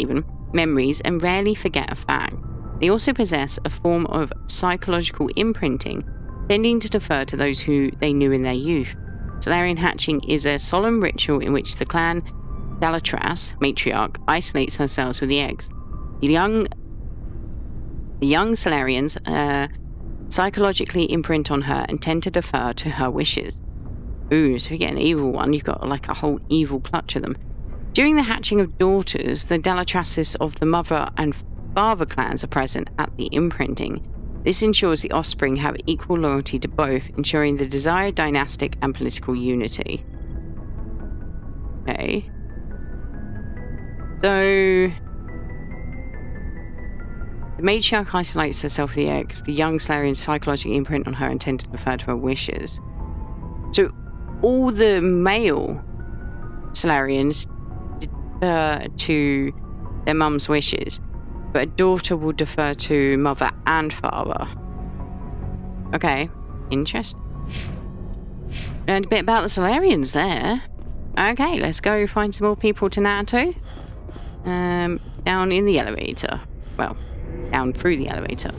memories and rarely forget a fact. They also possess a form of psychological imprinting, tending to defer to those who they knew in their youth. Salarian hatching is a solemn ritual in which the clan Dalatras, matriarch, isolates herself with the eggs. The young Salarians psychologically imprint on her and tend to defer to her wishes. Ooh, so if you get an evil one, you've got like a whole evil clutch of them. During the hatching of daughters, the Dalatrases of the mother and father clans are present at the imprinting. This ensures the offspring have equal loyalty to both, ensuring the desired dynastic and political unity. Okay. So, the matriarch isolates herself with the eggs. The young Salarians psychologically imprint on her and tend to defer to her wishes. So, all the male Salarians defer to their mum's wishes. but a daughter will defer to mother and father. Okay, interesting. Learned a bit about the Solarians there. Okay, let's go find some more people to NATO. Down in the elevator. Well, down through the elevator.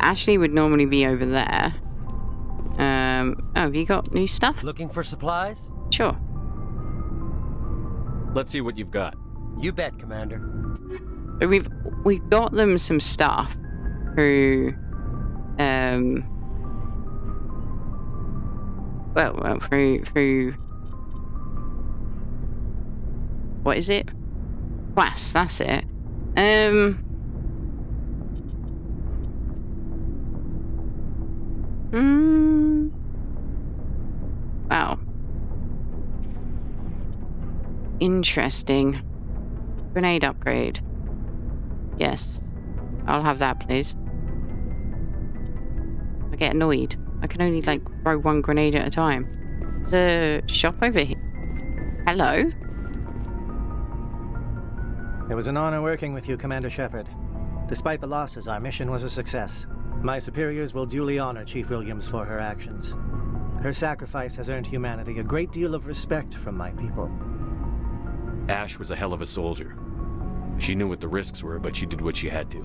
Ashley would normally be over there. Oh, have you got new stuff? Looking for supplies? Sure. Let's see what you've got. You bet, Commander. So we've got them some stuff through well through what is it? Quests, that's it. Wow. Interesting. Grenade upgrade. Yes. I'll have that, please. I get annoyed. I can only, like, throw one grenade at a time. There's a shop over here. Hello? It was an honor working with you, Commander Shepard. Despite the losses, our mission was a success. My superiors will duly honor Chief Williams for her actions. Her sacrifice has earned humanity a great deal of respect from my people. Ash was a hell of a soldier. She knew what the risks were, but she did what she had to.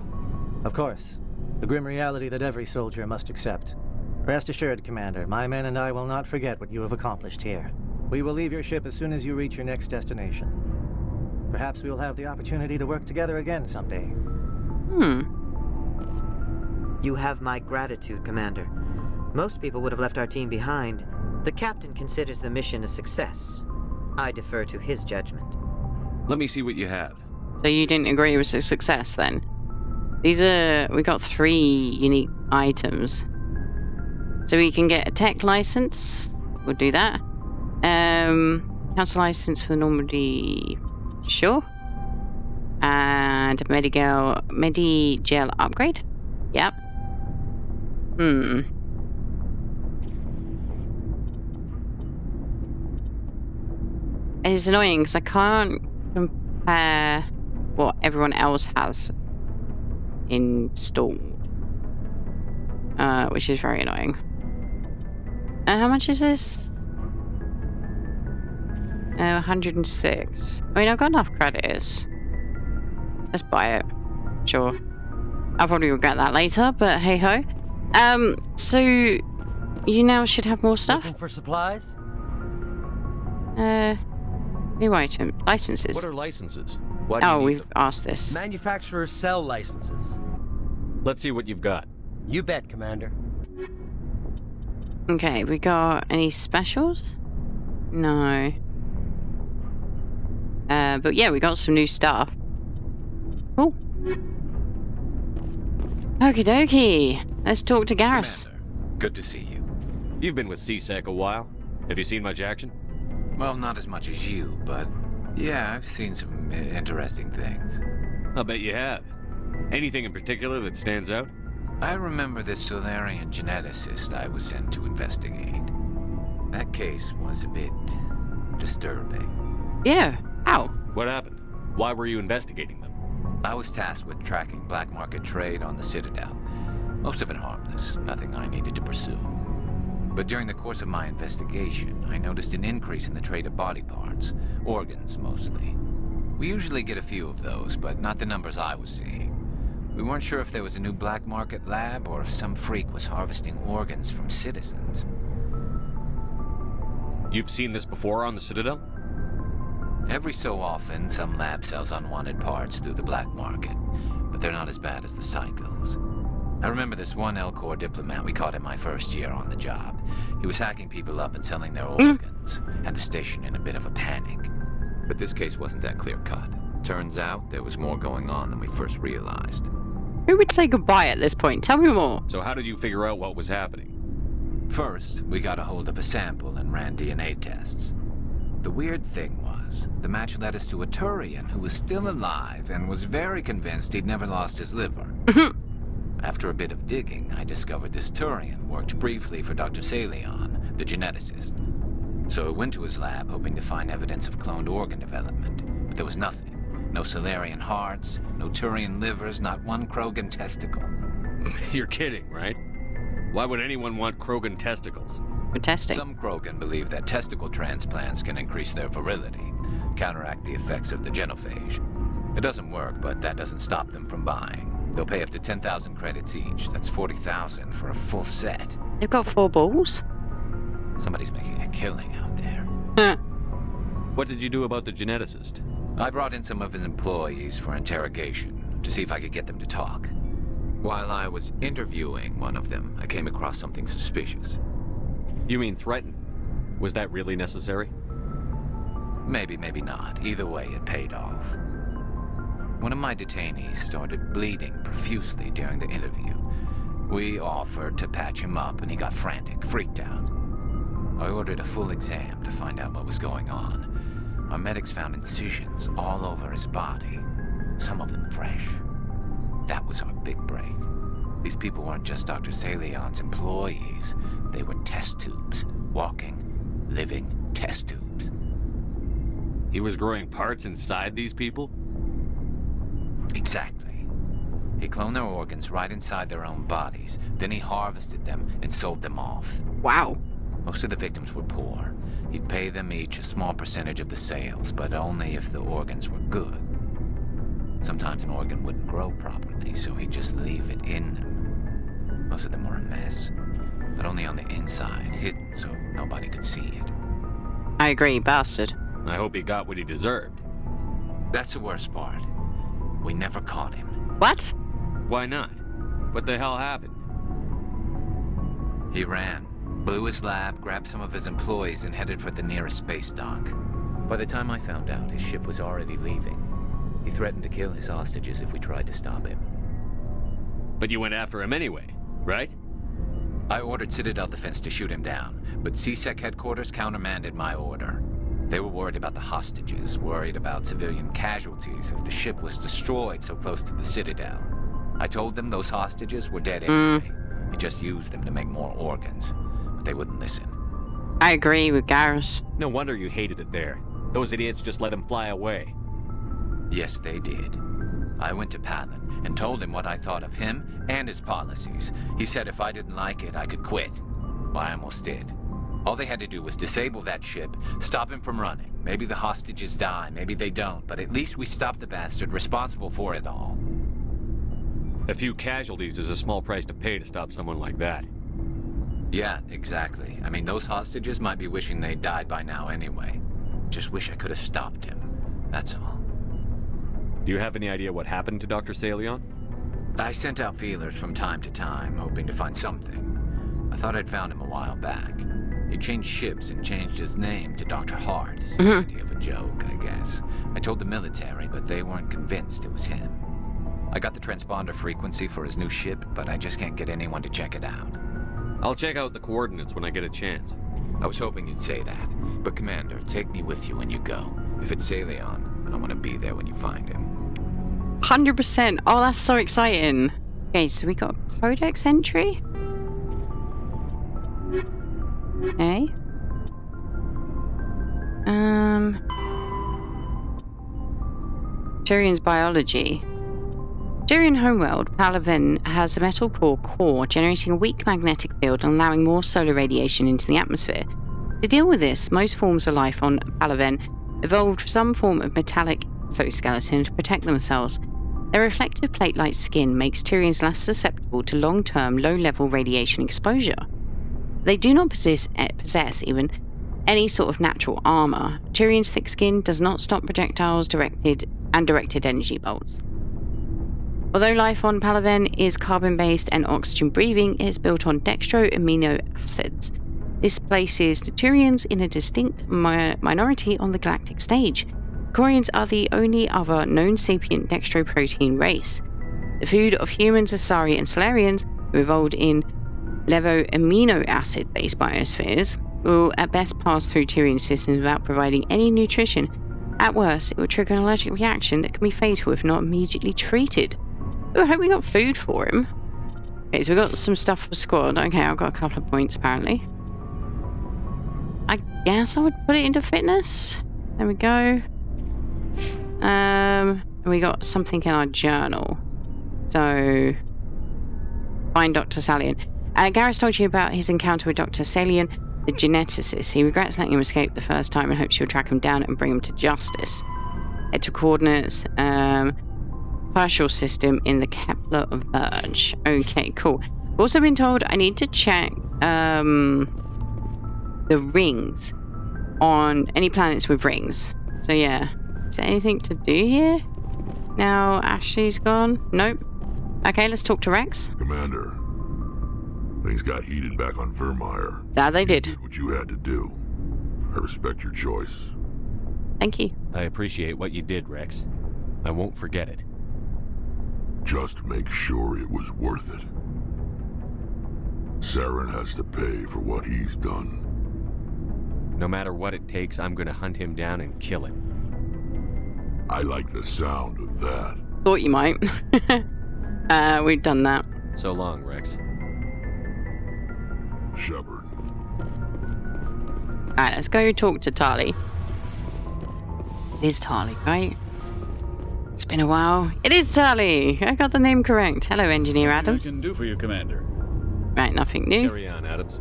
Of course. The grim reality that every soldier must accept. Rest assured, Commander, my men and I will not forget what you have accomplished here. We will leave your ship as soon as you reach your next destination. Perhaps we will have the opportunity to work together again someday. You have my gratitude, Commander. Most people would have left our team behind. The captain considers the mission a success. I defer to his judgment. Let me see what you have. So you didn't agree it was a success then? These are... we got 3 unique items. So we can get a tech license. We'll do that. Council license for the Normandy... Sure. And Medigel upgrade? Yep. It's annoying because I can't compare what everyone else has installed. Which is very annoying. How much is this? 106. I mean, I've got enough credits. Let's buy it. Sure. I'll probably regret that later, but hey ho. So you now should have more stuff. Looking for supplies? New item. Licenses. What are licenses? Why do you need we've them? asked this. Manufacturers sell licenses. Let's see what you've got. You bet, Commander. Okay, we got any specials? No. But yeah, we got some new stuff. Cool. Okie dokie. Let's talk to Garrus. Commander, good to see you. You've been with CSEC a while. Have you seen much action? Well, not as much as you, but yeah, I've seen some interesting things. I'll bet you have. Anything in particular that stands out? I remember this Solarian geneticist I was sent to investigate. That case was a bit disturbing. Yeah. How? What happened? Why were you investigating them? I was tasked with tracking black market trade on the Citadel. Most of it harmless, nothing I needed to pursue. But during the course of my investigation, I noticed an increase in the trade of body parts, organs mostly. We usually get a few of those, but not the numbers I was seeing. We weren't sure if there was a new black market lab or if some freak was harvesting organs from citizens. You've seen this before on the Citadel? Every so often, some lab sells unwanted parts through the black market, but they're not as bad as the cycles. I remember this one L-Corps diplomat we caught in my first year on the job. He was hacking people up and selling their organs, had the station in a bit of a panic. But this case wasn't that clear-cut. Turns out there was more going on than we first realized. Who would say goodbye at this point? Tell me more. So how did you figure out what was happening? First, we got a hold of a sample and ran DNA tests. The weird thing was, the match led us to a Turian who was still alive and was very convinced he'd never lost his liver. After a bit of digging, I discovered this Turian worked briefly for Dr. Salion, the geneticist. So I went to his lab hoping to find evidence of cloned organ development, but there was nothing. No Salarian hearts, no Turian livers, not one Krogan testicle. You're kidding, right? Why would anyone want Krogan testicles? For testing. Some Krogan believe that testicle transplants can increase their virility, counteract the effects of the genophage. It doesn't work, but that doesn't stop them from buying. They'll pay up to 10,000 credits each. That's 40,000 for a full set. They've got 4 balls? Somebody's making a killing out there. What did you do about the geneticist? I brought in some of his employees for interrogation, to see if I could get them to talk. While I was interviewing one of them, I came across something suspicious. You mean threatened? Was that really necessary? Maybe, maybe not. Either way, it paid off. One of my detainees started bleeding profusely during the interview. We offered to patch him up, and he got frantic, freaked out. I ordered a full exam to find out what was going on. Our medics found incisions all over his body, some of them fresh. That was our big break. These people weren't just Dr. Salion's employees. They were test tubes. Walking, living test tubes. He was growing parts inside these people? Exactly. He cloned their organs right inside their own bodies. Then he harvested them and sold them off. Wow. Most of the victims were poor. He'd pay them each a small percentage of the sales, but only if the organs were good. Sometimes an organ wouldn't grow properly, so he'd just leave it in them. Most of them were a mess, but only on the inside, hidden so nobody could see it. I agree, bastard. I hope he got what he deserved. That's the worst part. We never caught him. What? Why not? What the hell happened? He ran, blew his lab, grabbed some of his employees, and headed for the nearest space dock. By the time I found out, his ship was already leaving. He threatened to kill his hostages if we tried to stop him. But you went after him anyway, right? I ordered Citadel Defense to shoot him down, but CSEC headquarters countermanded my order. They were worried about the hostages, worried about civilian casualties if the ship was destroyed so close to the Citadel. I told them those hostages were dead anyway. We just used them to make more organs, but they wouldn't listen. I agree with Garrus. No wonder you hated it there. Those idiots just let him fly away. Yes, they did. I went to Palin and told him what I thought of him and his policies. He said if I didn't like it, I could quit. Well, I almost did. All they had to do was disable that ship, stop him from running. Maybe the hostages die, maybe they don't, but at least we stopped the bastard responsible for it all. A few casualties is a small price to pay to stop someone like that. Yeah, exactly. I mean, those hostages might be wishing they'd died by now anyway. Just wish I could have stopped him. That's all. Do you have any idea what happened to Dr. Salion? I sent out feelers from time to time, hoping to find something. I thought I'd found him a while back. He changed ships and changed his name to Dr. Hart. Idea of a joke, I guess. I told the military, but they weren't convinced it was him. I got the transponder frequency for his new ship, but I just can't get anyone to check it out. I'll check out the coordinates when I get a chance. I was hoping you'd say that. But Commander, take me with you when you go. If it's Salion, I want to be there when you find him. 100%. Oh, that's so exciting. Okay, so we got a Codex entry. Okay. Turian's biology. Turian homeworld, Palaven, has a metal core generating a weak magnetic field and allowing more solar radiation into the atmosphere. To deal with this, most forms of life on Palaven evolved some form of metallic exoskeleton to protect themselves. Their reflective plate-like skin makes Turians less susceptible to long-term, low-level radiation exposure. They do not possess even any sort of natural armor. Turian's thick skin does not stop projectiles directed energy bolts. Although life on Palaven is carbon-based and oxygen-breathing, it is built on dextro amino acids. This places the Turians in a distinct minority on the galactic stage. Corians are the only other known sapient dextroprotein race. The food of humans, Asari, and Salarians, who evolved in levo-amino acid-based biospheres, will at best pass through Turian systems without providing any nutrition. At worst, it will trigger an allergic reaction that can be fatal if not immediately treated. Oh, I hope we got food for him. Okay, so we got some stuff for squad. Okay, I've got a couple of points apparently. I guess I would put it into fitness. There we go. We got something in our journal. So, find Dr. Salian. Garrus told you about his encounter with Dr. Salian, the geneticist. He regrets letting him escape the first time and hopes you'll track him down and bring him to justice. Head to coordinates, partial system in the Kepler of Verge. Okay, cool. Also been told I need to check the rings on any planets with rings. So yeah, is there anything to do here? Now Ashley's gone. Nope. Okay, let's talk to Rex. Commander, things got heated back on Virmire. Yeah, they did. You did what you had to do. I respect your choice. Thank you. I appreciate what you did, Rex. I won't forget it. Just make sure it was worth it. Saren has to pay for what he's done. No matter what it takes, I'm gonna hunt him down and kill him. I like the sound of that. Thought you might. We've done that. So long, Rex. Shepard. Alright, let's go talk to Tali. It is Tali, right? It's been a while. It is Tali! I got the name correct. Hello, Engineer Adams. What can do for you, Commander? Right, nothing new. Carry on, Adams.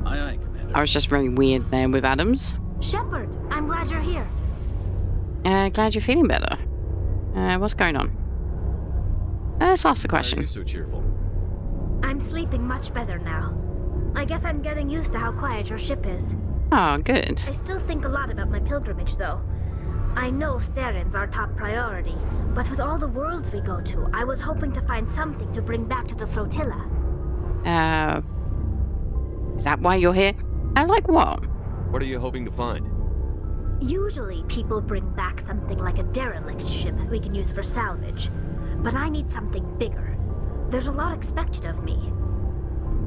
Aye, aye, Commander. I was just very weird there with Adams. Shepard, I'm glad you're here. Glad you're feeling better. What's going on? Let's ask the question. Why are you so cheerful? I'm sleeping much better now. I guess I'm getting used to how quiet your ship is. Oh, good. I still think a lot about my pilgrimage, though. I know Saren's our top priority, but with all the worlds we go to, I was hoping to find something to bring back to the flotilla. Is that why you're here? Like what? What are you hoping to find? Usually, people bring back something like a derelict ship we can use for salvage. But I need something bigger. There's a lot expected of me.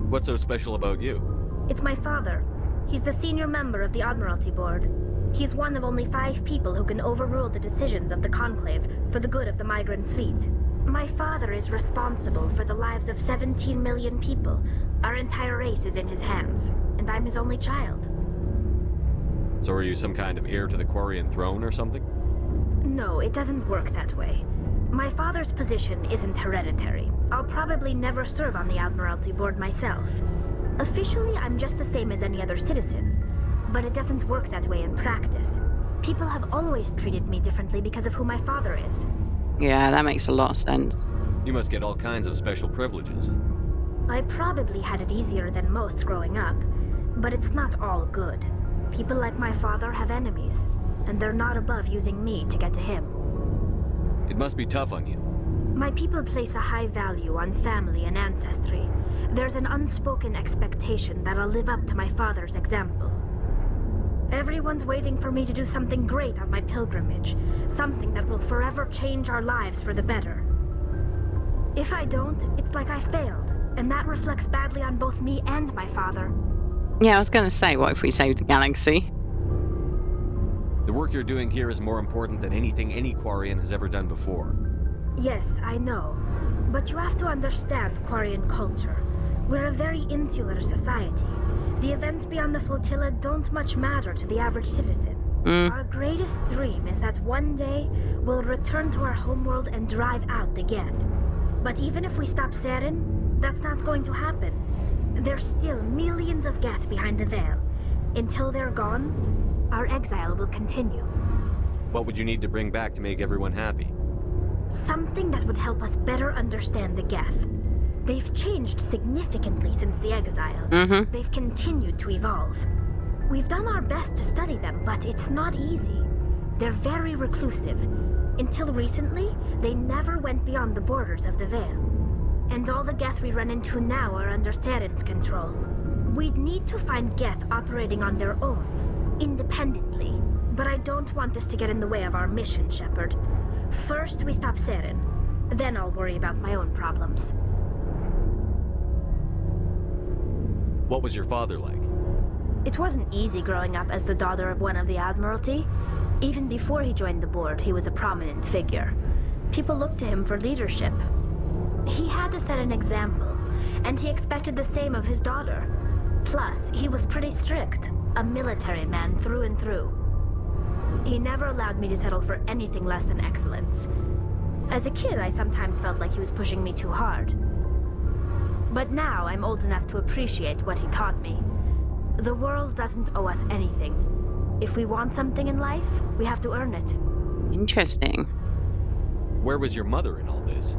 What's so special about you? It's my father. He's the senior member of the Admiralty Board. He's one of only 5 people who can overrule the decisions of the Conclave for the good of the migrant fleet. My father is responsible for the lives of 17 million people. Our entire race is in his hands, and I'm his only child. So are you some kind of heir to the Quarian throne or something? No, it doesn't work that way. My father's position isn't hereditary. I'll probably never serve on the Admiralty Board myself. Officially, I'm just the same as any other citizen. But it doesn't work that way in practice. People have always treated me differently because of who my father is. Yeah, that makes a lot of sense. You must get all kinds of special privileges. I probably had it easier than most growing up, but it's not all good. People like my father have enemies, and they're not above using me to get to him. It must be tough on you. My people place a high value on family and ancestry. There's an unspoken expectation that I'll live up to my father's example. Everyone's waiting for me to do something great on my pilgrimage, something that will forever change our lives for the better. If I don't, it's like I failed, and that reflects badly on both me and my father. Yeah, I was gonna say, what if we saved the galaxy? The work you're doing here is more important than anything any Quarian has ever done before. Yes, I know. But you have to understand Quarian culture. We're a very insular society. The events beyond the flotilla don't much matter to the average citizen. Our greatest dream is that one day we'll return to our homeworld and drive out the Geth. But even if we stop Saren, that's not going to happen. There's still millions of Geth behind the veil. Until they're gone, our exile will continue. What would you need to bring back to make everyone happy? Something that would help us better understand the Geth. They've changed significantly since the exile. They've continued to evolve. We've done our best to study them, but it's not easy. They're very reclusive. Until recently, they never went beyond the borders of the Veil. And all the Geth we run into now are under Saren's control. We'd need to find Geth operating on their own, independently. But I don't want this to get in the way of our mission, Shepard. First, we stop Saren. Then I'll worry about my own problems. What was your father like? It wasn't easy growing up as the daughter of one of the Admiralty. Even before he joined the board, he was a prominent figure. People looked to him for leadership. He had to set an example, and he expected the same of his daughter. Plus, he was pretty strict, a military man through and through. He never allowed me to settle for anything less than excellence. As a kid, I sometimes felt like he was pushing me too hard. But now I'm old enough to appreciate what he taught me. The world doesn't owe us anything. If we want something in life, we have to earn it. Interesting. Where was your mother in all this?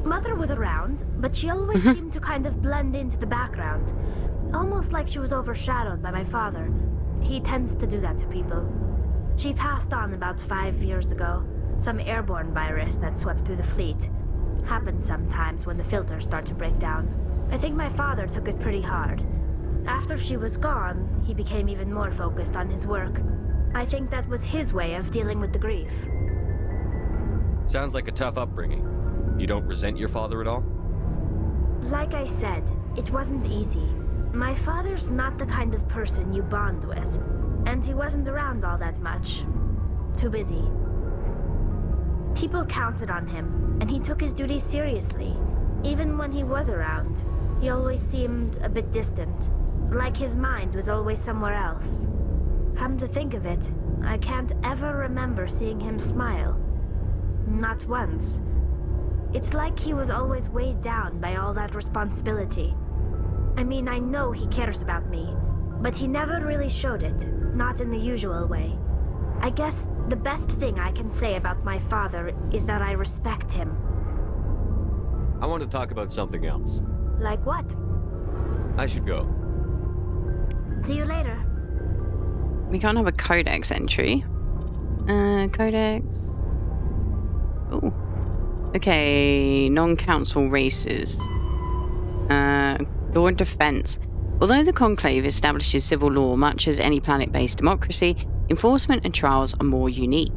Mother was around, but she always seemed to kind of blend into the background. Almost like she was overshadowed by my father. He tends to do that to people. She passed on about 5 years ago. Some airborne virus that swept through the fleet. Happens sometimes when the filters start to break down. I think my father took it pretty hard. After she was gone, he became even more focused on his work. I think that was his way of dealing with the grief. Sounds like a tough upbringing. You don't resent your father at all? Like I said, it wasn't easy. My father's not the kind of person you bond with, and he wasn't around all that much. Too busy. People counted on him, and he took his duties seriously. Even when he was around, he always seemed a bit distant, like his mind was always somewhere else. Come to think of it, I can't ever remember seeing him smile. Not once. It's like he was always weighed down by all that responsibility. I mean, I know he cares about me, but he never really showed it, not in the usual way. I guess the best thing I can say about my father is that I respect him. I want to talk about something else. Like what? I should go. See you later. We can't have a Codex entry. Codex. Oh. Okay, non-council races. Law and defense. Although the Conclave establishes civil law much as any planet-based democracy, enforcement and trials are more unique.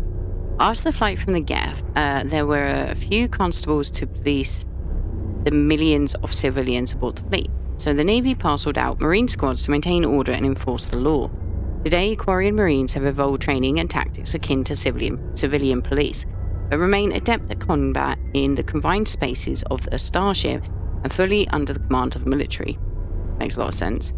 After the flight from the Geth, there were a few constables to police the millions of civilians aboard the fleet. So the Navy parceled out Marine squads to maintain order and enforce the law. Today, Quarian Marines have evolved training and tactics akin to civilian police, but remain adept at combat in the confined spaces of a starship and fully under the command of the military. Makes a lot of sense.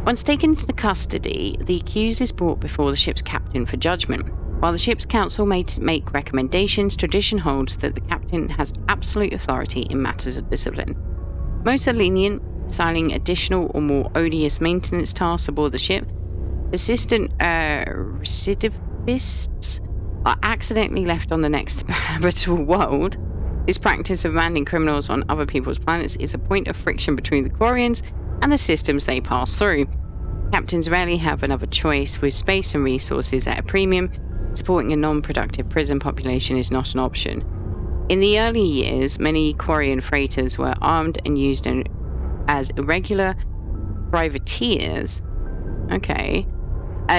Once taken into custody, the accused is brought before the ship's captain for judgment. While the ship's council may make recommendations, tradition holds that the captain has absolute authority in matters of discipline. Most are lenient, assigning additional or more odious maintenance tasks aboard the ship. Persistent recidivists are accidentally left on the next habitable world. This practice of landing criminals on other people's planets is a point of friction between the Quarians and the systems they pass through. Captains rarely have another choice, with space and resources at a premium. Supporting a non-productive prison population is not an option. In the early years, many Quarian freighters were armed and used as irregular privateers. Okay.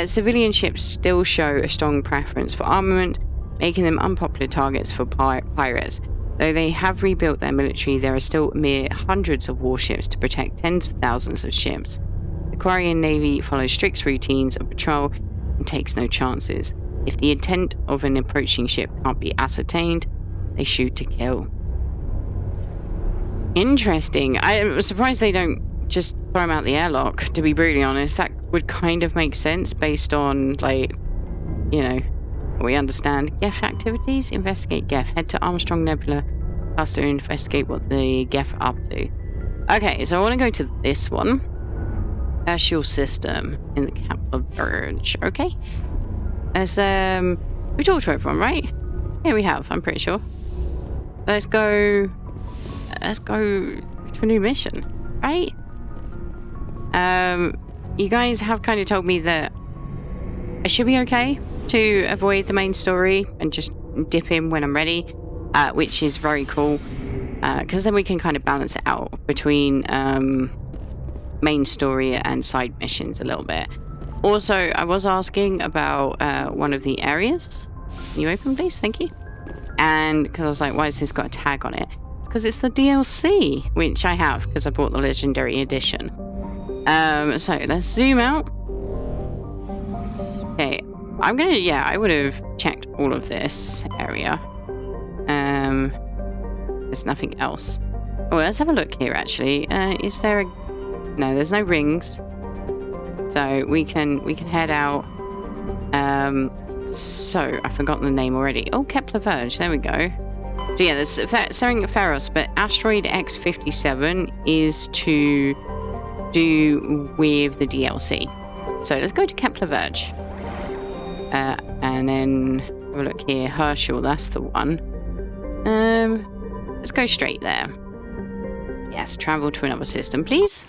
Civilian ships still show a strong preference for armament, making them unpopular targets for pirates. Though they have rebuilt their military, there are still mere hundreds of warships to protect tens of thousands of ships. The Quarian Navy follows strict routines of patrol and takes no chances. If the intent of an approaching ship can't be ascertained, they shoot to kill. Interesting. I'm surprised they don't just throw them out the airlock, to be brutally honest. That would kind of make sense based on, like, you know, what we understand. Geth activities? Investigate Geth. Head to Armstrong Nebula cluster and investigate what the Geth are up to. Okay, so I want to go to this one. Tertial system in the capital of Verge. Okay. As we talked to everyone, right? Yeah, we have, I'm pretty sure. Let's go to a new mission, right? You guys have kind of told me that I should be okay to avoid the main story and just dip in when I'm ready, which is very cool, because then we can kind of balance it out between main story and side missions a little bit. Also, I was asking about one of the areas. Can you open, please? Thank you. And because I was like, why has this got a tag on it? It's because it's the DLC, which I have because I bought the Legendary Edition. So let's zoom out. Okay, I'm gonna, yeah, I would have checked all of this area. There's nothing else. Oh, let's have a look here, actually. Is there a... No, there's no rings. So we can head out. So, I've forgotten the name already. Oh, Kepler Verge, there we go. So yeah, there's Saren Pharos, but Asteroid X57 is to do with the DLC. So let's go to Kepler Verge. And then have a look here. Herschel, that's the one. Let's go straight there. Yes, travel to another system, please.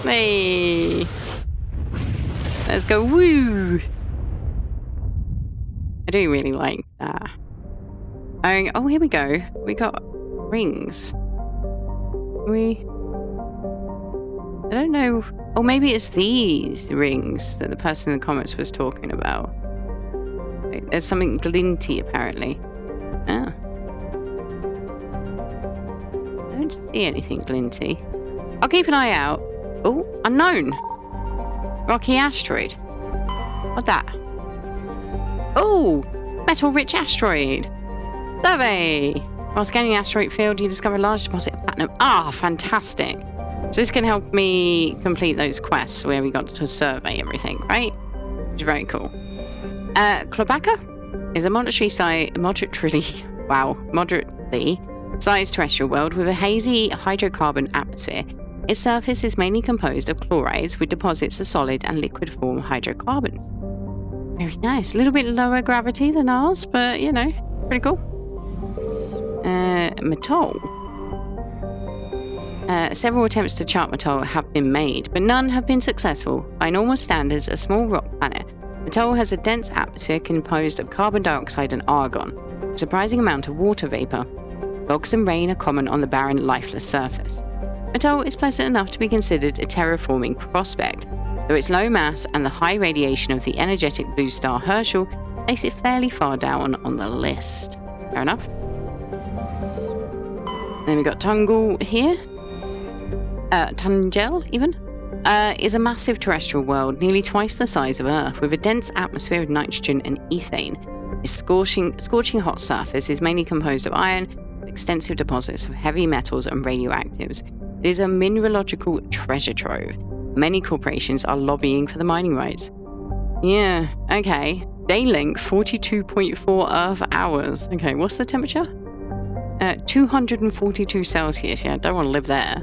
Hey! Let's go, woo! I do really like that. Oh, here we go. We got rings. I don't know. Oh, maybe it's these rings that the person in the comments was talking about. Wait, there's something glinty, apparently. Ah. I don't see anything glinty. I'll keep an eye out. Oh, unknown. Rocky asteroid. What's that? Oh, metal-rich asteroid. Survey. While scanning the asteroid field, you discover a large deposit of platinum. Ah, fantastic. So this can help me complete those quests where we got to survey everything, right? Which is very cool. Klobaka is a moderately sized terrestrial world with a hazy hydrocarbon atmosphere. Its surface is mainly composed of chlorides with deposits of solid and liquid form hydrocarbons. Very nice. A little bit lower gravity than ours, but you know, pretty cool. Mattol. Several attempts to chart Mattol have been made, but none have been successful. By normal standards, a small rock planet, Mattol has a dense atmosphere composed of carbon dioxide and argon, a surprising amount of water vapor. Fogs and rain are common on the barren, lifeless surface. Mattol is pleasant enough to be considered a terraforming prospect, though its low mass and the high radiation of the energetic blue star Herschel makes it fairly far down on the list. Fair enough. Then we've got Tungal here. Tungel, even, is a massive terrestrial world, nearly twice the size of Earth, with a dense atmosphere of nitrogen and ethane. Its scorching hot surface is mainly composed of iron, with extensive deposits of heavy metals and radioactives. It is a mineralogical treasure trove. Many corporations are lobbying for the mining rights. Yeah, okay. Day length, 42.4 Earth hours. Okay, what's the temperature? 242 Celsius. Yeah, don't want to live there.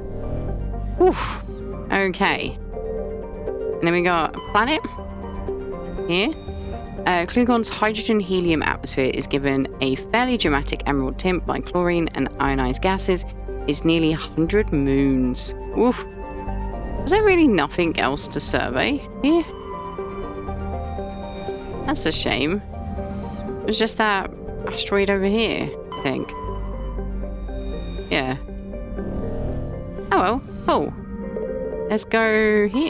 Oof. Okay. And then we got a planet here. Klugon's hydrogen-helium atmosphere is given a fairly dramatic emerald tint by chlorine and ionized gases. It's nearly 100 moons. Oof. Was there really nothing else to survey here? That's a shame. It was just that asteroid over here, I think. Yeah. Oh well. Cool. Let's go here.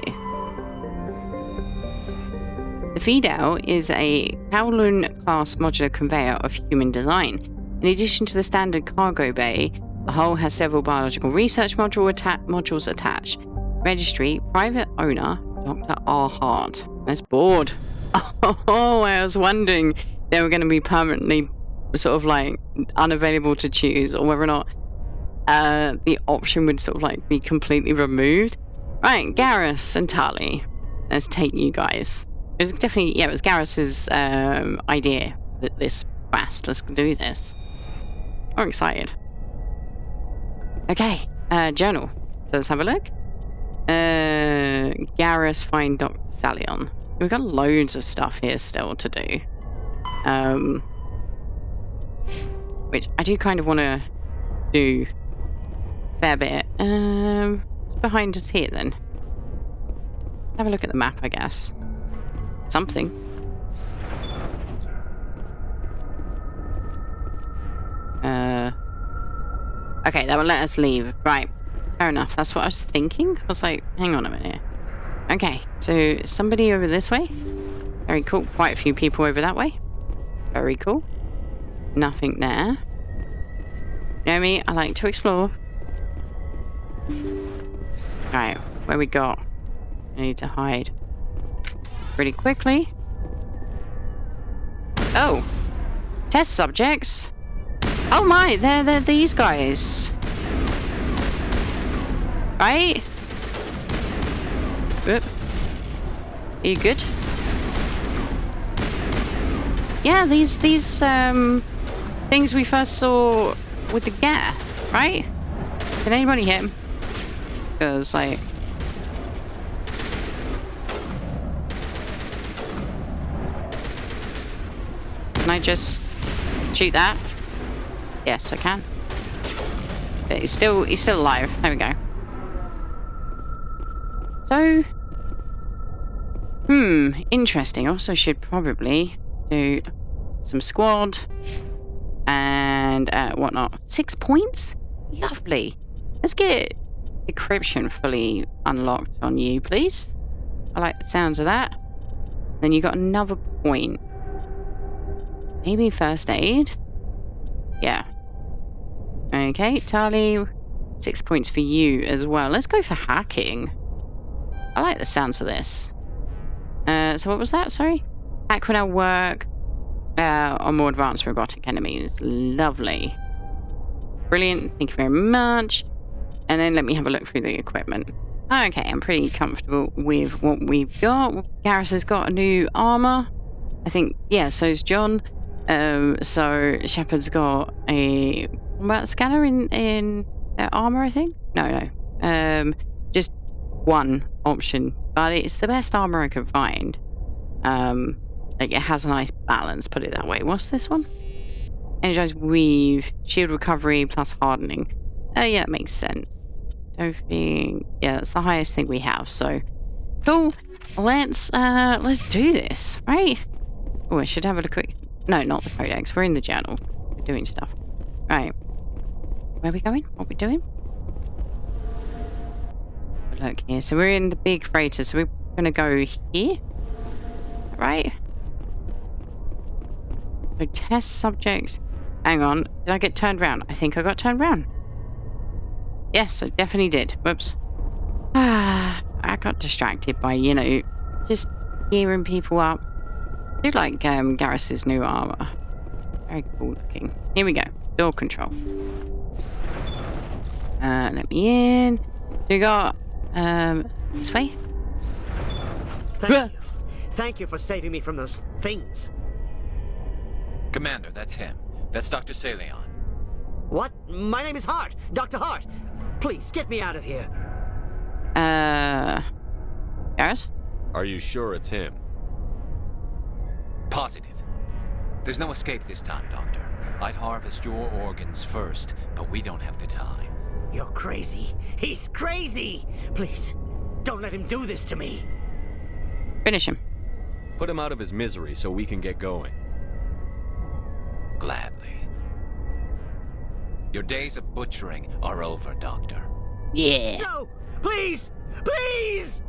The feed-out is a Kowloon-class modular conveyor of human design. In addition to the standard cargo bay, the hull has several biological research modules attached. Registry, private owner, Dr. R. Hart. That's bored. Oh, I was wondering they were going to be permanently sort of like unavailable to choose, or whether or not the option would sort of like be completely removed. Right, Garrus and Tali. Let's take you guys. It was definitely, yeah, it was Garrus's idea that this quest. Let's do this. I'm excited. Okay, journal. So let's have a look. Garrus find Dr. Salion. We've got loads of stuff here still to do. Which I do kind of want to do a fair bit. What's behind us here then? Have a look at the map, I guess. Something. Okay, that will let us leave. Right. Fair enough. That's what I was thinking. I was like, hang on a minute. Okay, so somebody over this way. Very cool. Quite a few people over that way. Very cool. Nothing there. You know me, I like to explore. Alright, where we got? I need to hide pretty quickly. Oh! Test subjects? Oh my, they're these guys. Right? Oop. Are you good? Yeah, these things we first saw with the Geth, right? Can anybody hit him? Because, like... Can I just shoot that? Yes, I can. But he's still alive. There we go. So... interesting. Also should probably do some squad and whatnot. 6 points? Lovely. Let's get decryption fully unlocked on you, please. I like the sounds of that. Then you got another point. Maybe first aid? Yeah. Okay, Tali, 6 points for you as well. Let's go for hacking. I like the sounds of this. So what was that? Sorry? Hack will now work on more advanced robotic enemies. Lovely. Brilliant. Thank you very much. And then let me have a look through the equipment. Okay, I'm pretty comfortable with what we've got. Garrus has got a new armor. I think, yeah, so's John. So Shepard's got a combat scanner in their armor, I think? No. Just one option, but it's the best armor I could find. Like it has a nice balance, put it that way. What's this one? Energized weave, shield recovery plus hardening. Yeah, it makes sense. Don't think, yeah, that's the highest thing we have. So cool. Let's do this, right? Oh, I should have a quick. No, not the Codex. We're in the journal. We're doing stuff. Right. Where are we going? What are we doing? Look here. So we're in the big freighter. So we're gonna go here, right? So test subjects. Hang on. Did I get turned around? I think I got turned around. Yes, I definitely did. Whoops. I got distracted by, you know, just gearing people up. I do like Garrus's new armor. Very cool looking. Here we go. Door control. Let me in. So we got this way. Thank you. Thank you for saving me from those things. Commander, that's him. That's Dr. Saleon. What? My name is Hart. Dr. Hart. Please, get me out of here. Garrus? Are you sure it's him? Positive. There's no escape this time, Doctor. I'd harvest your organs first, but we don't have the time. You're crazy. He's crazy! Please, don't let him do this to me. Finish him. Put him out of his misery so we can get going. Gladly. Your days of butchering are over, Doctor. Yeah. No! Please! Please!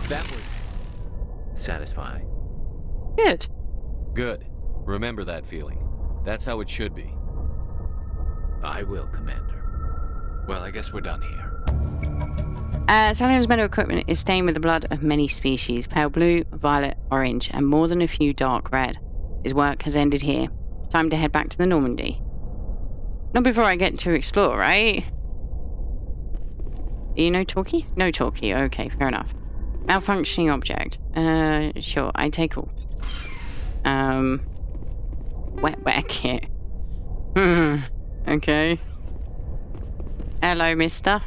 That was satisfying. Good. Good. Remember that feeling. That's how it should be. I will, Commander. Well, I guess we're done here. Saleon's medical equipment is stained with the blood of many species. Pale blue, violet, orange, and more than a few dark red. His work has ended here. Time to head back to the Normandy. Not before I get to explore, right? Do you know talkie? No talkie. Okay, fair enough. Malfunctioning object. Sure, I take all. Wet kit. Okay. Hello, mister.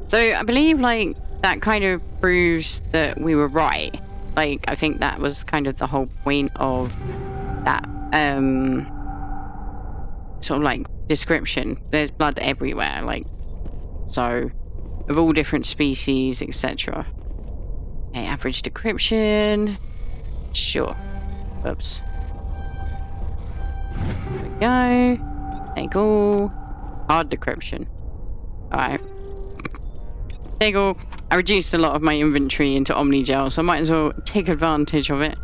So, I believe, like, that kind of proves that we were right. Like, I think that was kind of the whole point of that, sort of, like, description. There's blood everywhere, like, so, of all different species, etc. Okay, average decryption. Sure. Oops. There we go. Take all. Hard decryption. Alright. Take all. I reduced a lot of my inventory into Omnigel, so I might as well take advantage of it.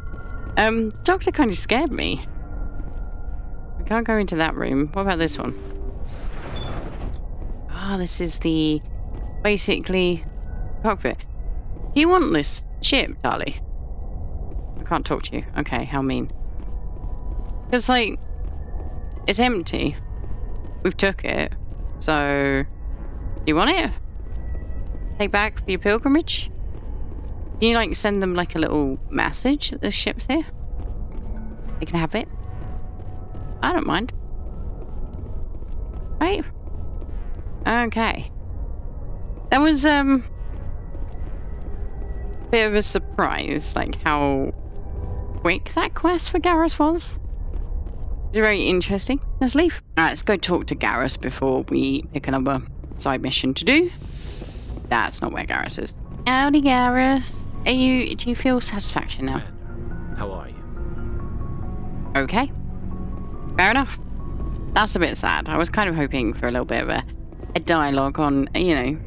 The doctor kind of scared me. I can't go into that room. What about this one? Ah, this is the basically cockpit. Do you want this ship, Tali? I can't talk to you. Okay, how mean. Because, like, it's empty. We've took it. So, you want it? Take back for your pilgrimage? Can you, like, send them, like, a little message that the ship's here? They can have it. I don't mind. Right? Okay. That was, bit of a surprise, like, how quick that quest for Garrus was. Very interesting. Let's leave. Alright, let's go talk to Garrus before we pick another side mission to do. That's not where Garrus is. Howdy, Garrus. Do you feel satisfaction now? Commander, how are you? Okay. Fair enough. That's a bit sad. I was kind of hoping for a little bit of a dialogue on, you know,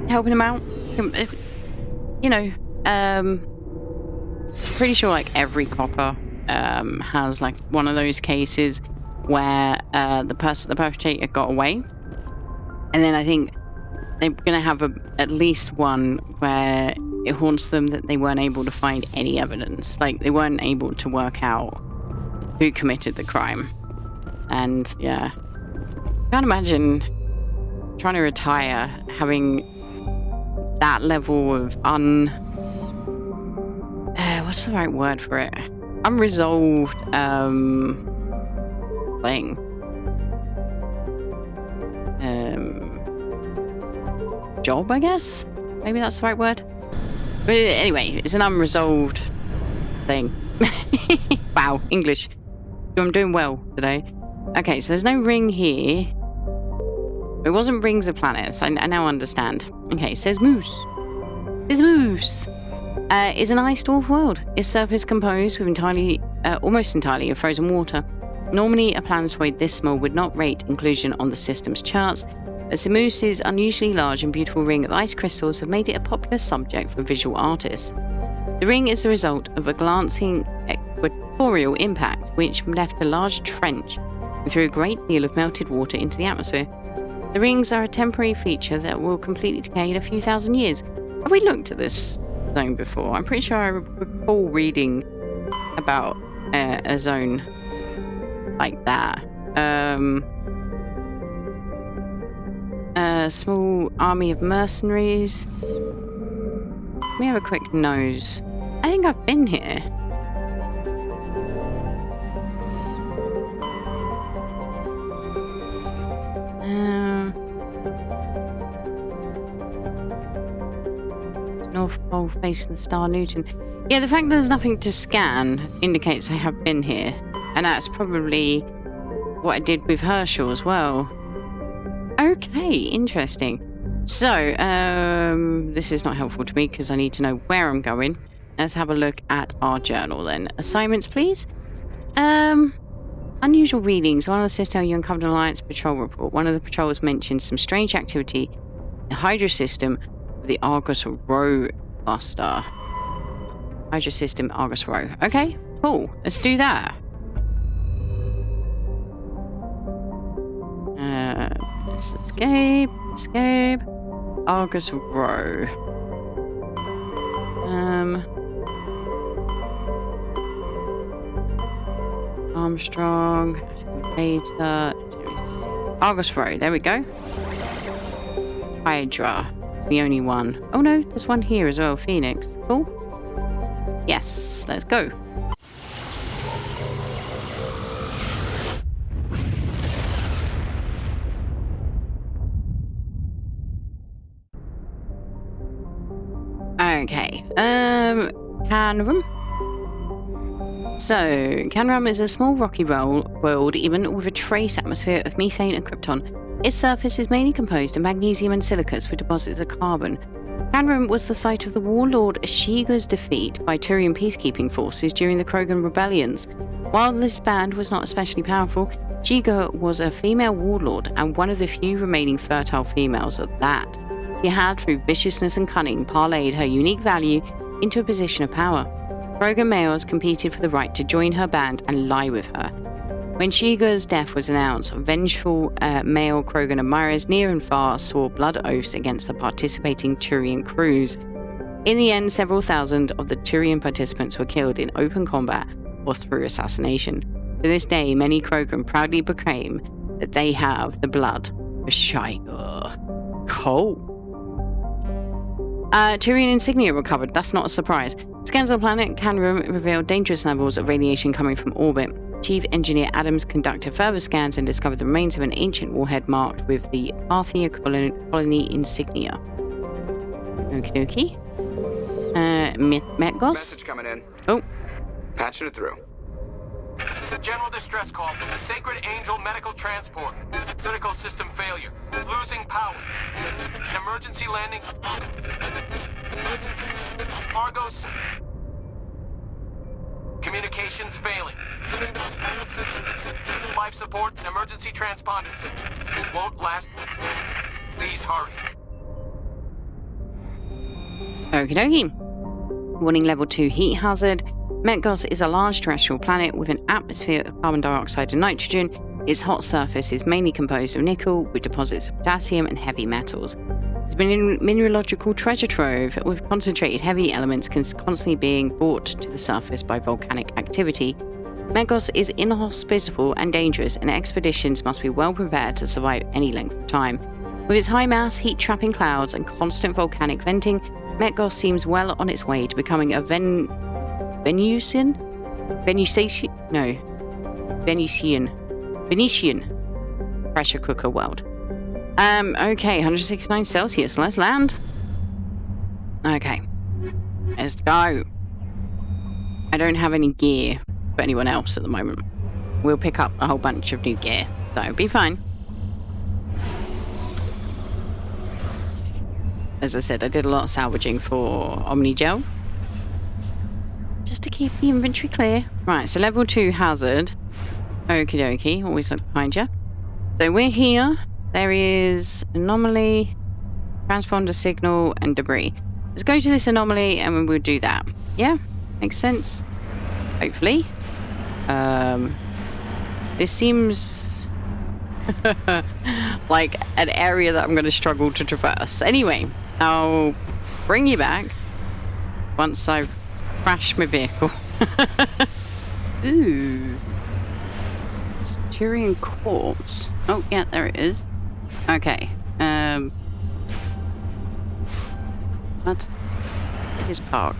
helping him out. You know, pretty sure like every copper has like one of those cases where the perpetrator got away, and then I think they're gonna have at least one where it haunts them that they weren't able to find any evidence, like they weren't able to work out who committed the crime. And yeah, I can't imagine trying to retire having that level of what's the right word for it? Unresolved thing. Job, I guess? Maybe that's the right word. But anyway, it's an unresolved thing. Wow, English. I'm doing well today. Okay, so there's no ring here. It wasn't rings of planets. I now understand. Okay, it says Moose. There's Moose. Is an ice dwarf world. Its surface composed with almost entirely of frozen water. Normally, a planetoid this small would not rate inclusion on the system's charts, but Samoose's unusually large and beautiful ring of ice crystals have made it a popular subject for visual artists. The ring is the result of a glancing equatorial impact, which left a large trench and threw a great deal of melted water into the atmosphere. The rings are a temporary feature that will completely decay in a few thousand years. Have we looked at this zone before? I'm pretty sure I recall reading about a zone like that. A small army of mercenaries. Let me have a quick nose. I think I've been here. North Pole facing the star Newton. Yeah, the fact that there's nothing to scan indicates I have been here. And that's probably what I did with Herschel as well. Okay, interesting. So, this is not helpful to me because I need to know where I'm going. Let's have a look at our journal then. Assignments, please. Unusual readings. One of the Citadel you uncovered an Alliance patrol report. One of the patrols mentioned some strange activity in the Hydra system of the Argus Row cluster. Hydra system, Argus Row. Okay, cool. Let's do that. Let's escape. Argus Row. Armstrong. Data. Argus Row. There we go. Hydra. It's the only one. Oh no, there's one here as well. Phoenix. Cool. Yes, let's go. Okay, Canrum. So, Canrum is a small rocky world, even with a trace atmosphere of methane and krypton. Its surface is mainly composed of magnesium and silicates with deposits of carbon. Canrum was the site of the warlord Ashiga's defeat by Turian peacekeeping forces during the Krogan rebellions. While this band was not especially powerful, Ashiga was a female warlord and one of the few remaining fertile females at that. She had, through viciousness and cunning, parlayed her unique value into a position of power. Krogan males competed for the right to join her band and lie with her. When Shiga's death was announced, vengeful male Krogan admirers near and far swore blood oaths against the participating Turian crews. In the end, several thousand of the Turian participants were killed in open combat or through assassination. To this day, many Krogan proudly proclaim that they have the blood of Shiga. Cool. Tyrian insignia recovered. That's not a surprise. Scans of the planet can reveal dangerous levels of radiation coming from orbit. Chief Engineer Adams conducted further scans and discovered the remains of an ancient warhead marked with the Arthia colony insignia. Okie dokie. Metgos? Message coming in. Oh. Patching it through. General distress call from the Sacred Angel Medical Transport. Critical system failure. Losing power. Emergency landing. Argos. Communications failing. Life support and emergency transponder. Won't last. Please hurry. Okie dokie. Warning level 2 heat hazard. Metgos is a large terrestrial planet with an atmosphere of carbon dioxide and nitrogen. Its hot surface is mainly composed of nickel with deposits of potassium and heavy metals. It's been a mineralogical treasure trove with concentrated heavy elements constantly being brought to the surface by volcanic activity. Metgos is inhospitable and dangerous, and expeditions must be well prepared to survive any length of time. With its high mass, heat-trapping clouds, and constant volcanic venting, Metgos seems well on its way to becoming a Venetian pressure cooker world. Okay, 169 Celsius. Let's land. Okay. Let's go. I don't have any gear for anyone else at the moment. We'll pick up a whole bunch of new gear. So it'll be fine. As I said, I did a lot of salvaging for Omnigel. Just to keep the inventory clear. Right, so level 2 hazard. Okie dokie, always look behind you. So we're here. There is anomaly, transponder signal, and debris. Let's go to this anomaly and we'll do that. Yeah? Makes sense? Hopefully. This seems like an area that I'm going to struggle to traverse. Anyway, I'll bring you back once I've crashed my vehicle. Ooh. Centurion corpse. Oh, yeah, there it is. Okay. What? It is parked.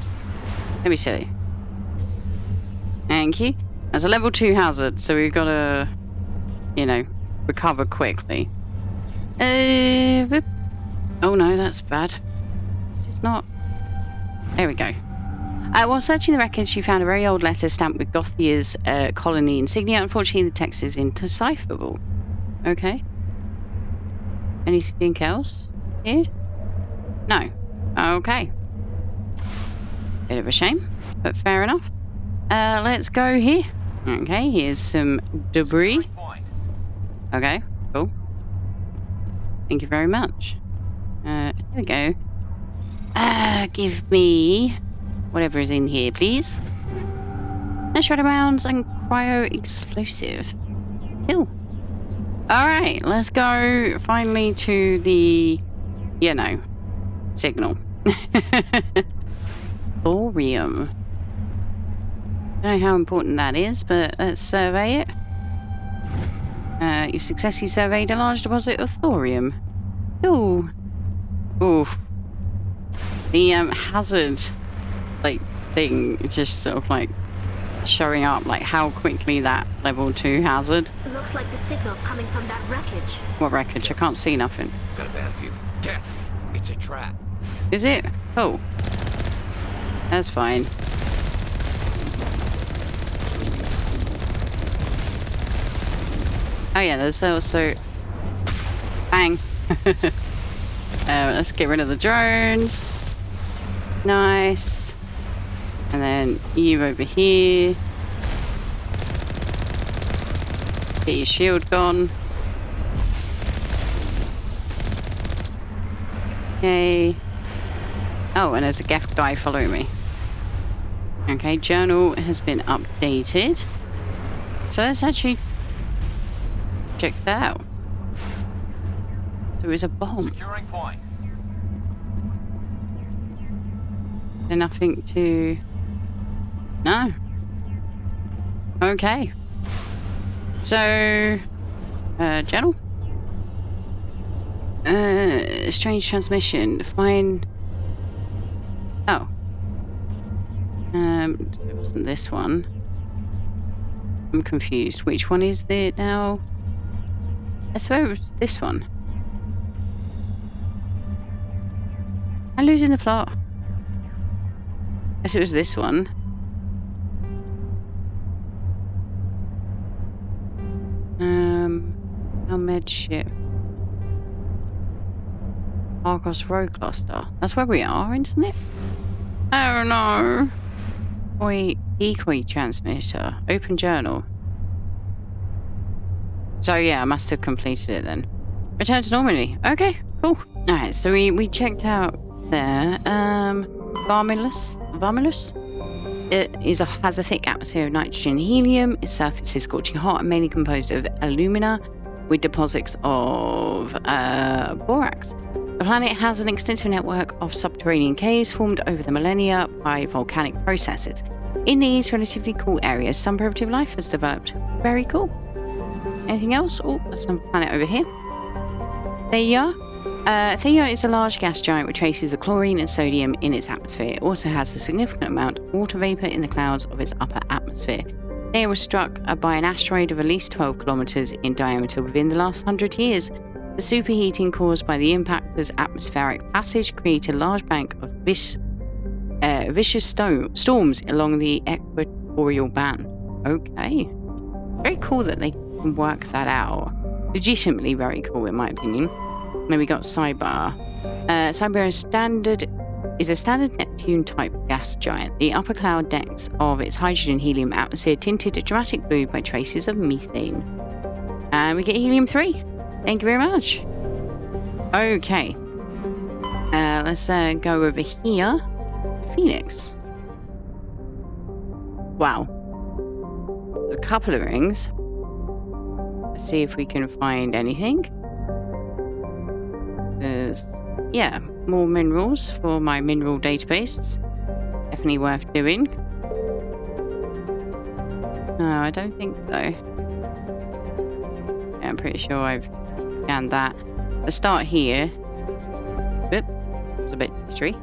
Let me see. Thank you. That's a level 2 hazard, so we've got to, you know, recover quickly. Oh no, that's bad. This is not... There we go. While searching the wreckage, you found a very old letter stamped with Gothia's colony insignia. Unfortunately, the text is indecipherable. Okay. Anything else here? No. Okay. Bit of a shame, but fair enough. Let's go here. Okay, here's some debris. Okay, cool. Thank you very much. There we go. Give me whatever is in here, please. Shredder rounds and cryo explosive. Cool. Alright, let's go finally to the, you know, signal. Thorium. Don't know how important that is, but let's survey it. You've successfully surveyed a large deposit of thorium. Ooh. Oof. The hazard, like, thing just sort of like showing up, like how quickly that level 2 hazard. It looks like the signal's coming from that wreckage. What wreckage? I can't see nothing. Got a bad view. Death. It's a trap. Is it? Oh. That's fine. Oh yeah, there's also... Bang! Let's get rid of the drones. Nice. And then you over here. Get your shield gone. Okay. Oh, and there's a Geth guy following me. Okay, journal has been updated. So let's actually check that out. There is a bomb. Securing point. There's nothing to... No. Okay. So... Journal? Strange transmission. Find Oh. It wasn't this one. I'm confused. Which one is it now? I swear it was this one. I'm losing the plot. Guess it was this one. Our med ship. Argos Road Cluster. That's where we are, isn't it? Oh no. Decoy transmitter. Open journal. So yeah, I must have completed it then. Return to Normandy. Okay, cool. Alright, so we checked out there. Virmire. It has a thick atmosphere of nitrogen and helium. Its surface is scorching hot and mainly composed of alumina with deposits of borax. The planet has an extensive network of subterranean caves formed over the millennia by volcanic processes. In these relatively cool areas, some primitive life has developed. Very cool. Anything else? Oh, there's another planet over here. Theia. Theia is a large gas giant with traces of chlorine and sodium in its atmosphere. It also has a significant amount of water vapor in the clouds of its upper atmosphere. Theia was struck by an asteroid of at least 12 kilometers in diameter within the last 100 years. The superheating caused by the impactor's atmospheric passage created a large bank of vicious storms along the equatorial band. Okay. Very cool that they can work that out. Legitimately very cool, in my opinion. Then we got Cyber. Cyber is a standard Neptune-type gas giant. The upper cloud decks of its hydrogen-helium atmosphere tinted a dramatic blue by traces of methane. And we get helium-3. Thank you very much. Okay. Let's go over here. Phoenix. Wow. There's a couple of rings. Let's see if we can find anything. There's, yeah, more minerals for my mineral database. Definitely worth doing. No, I don't think so. Yeah, I'm pretty sure I've scanned that. Let's start here. Whoop, it's a bit history.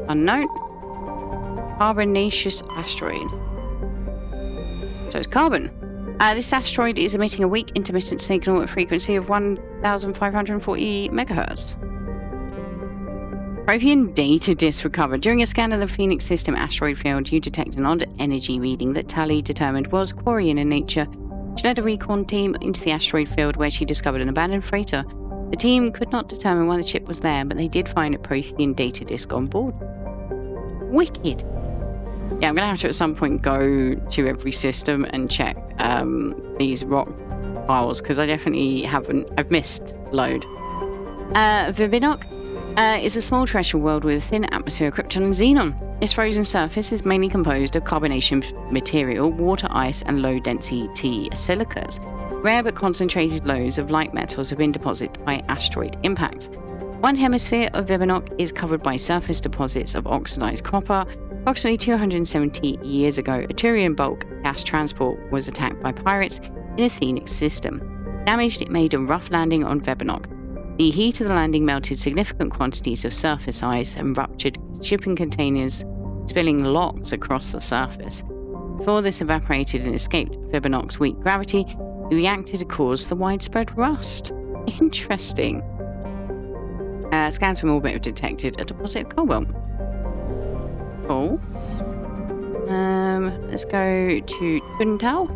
Unknown. Carbonaceous asteroid. So it's carbon. This asteroid is emitting a weak intermittent signal at a frequency of 1,540 megahertz. Prothean data disk recovered. During a scan of the Phoenix system asteroid field, you detect an odd energy reading that Tali determined was Quarian in nature. She led a recon team into the asteroid field where she discovered an abandoned freighter. The team could not determine why the ship was there, but they did find a Prothean data disk on board. Wicked. Yeah, I'm going to have to at some point go to every system and check these rock files, because I definitely haven't. I've missed a load. Virmire is a small terrestrial world with a thin atmosphere of krypton and xenon. Its frozen surface is mainly composed of carbonation material, water ice, and low-density silicas. Rare but concentrated loads of light metals have been deposited by asteroid impacts. One hemisphere of Virmire is covered by surface deposits of oxidized copper. Approximately 270 years ago, a Turian bulk gas transport was attacked by pirates in a Phoenix system. Damaged, it made a rough landing on Virmire. The heat of the landing melted significant quantities of surface ice and ruptured shipping containers, spilling logs across the surface. Before this evaporated and escaped Virmire's weak gravity, it reacted to cause the widespread rust. Interesting. Scans from orbit have detected a deposit of cobalt. Cool. Let's go to Tuntao.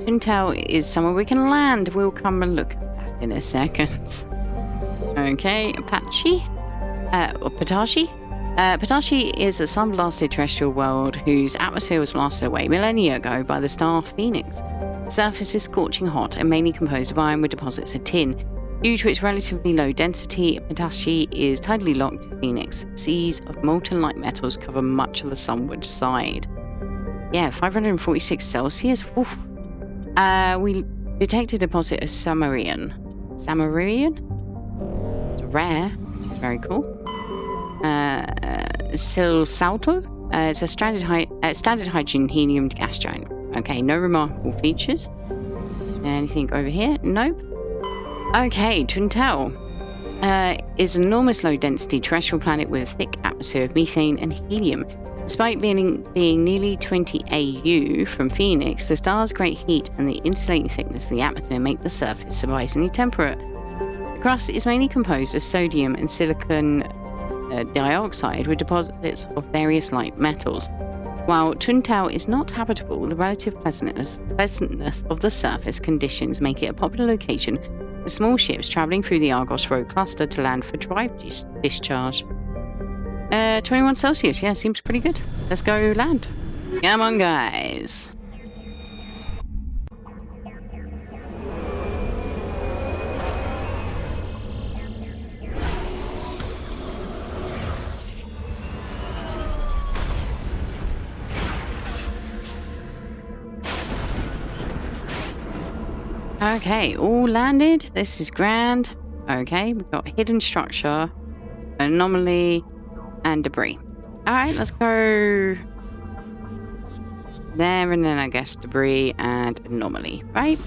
Tuntao is somewhere we can land. We'll come and look at that in a second. Okay, Apache. Or Patashi. Patashi is a sun-blasted terrestrial world whose atmosphere was blasted away millennia ago by the star Phoenix. The surface is scorching hot and mainly composed of iron with deposits of tin. Due to its relatively low density, Patashi is tidally locked to Phoenix. Seas of molten light metals cover much of the sunward side. Yeah, 546 Celsius. Oof. We detected a deposit of Samarian. It's rare. Very cool. Sil Salto. It's a standard hydrogen helium gas giant. Okay, no remarkable features. Anything over here? Nope. Okay, Twintel is an enormous low-density terrestrial planet with a thick atmosphere of methane and helium. Despite being nearly 20 AU from Phoenix, the star's great heat and the insulating thickness of the atmosphere make the surface surprisingly temperate. The crust is mainly composed of sodium and silicon dioxide with deposits of various light metals. While Twintel is not habitable, the relative pleasantness of the surface conditions make it a popular location for small ships travelling through the Argos Road cluster to land for drive discharge. 21 Celsius, yeah, seems pretty good. Let's go land. Come on, guys. Okay, all landed. This is grand. Okay, we've got hidden structure, anomaly, and debris. Alright, let's go there, and then I guess debris and anomaly, right?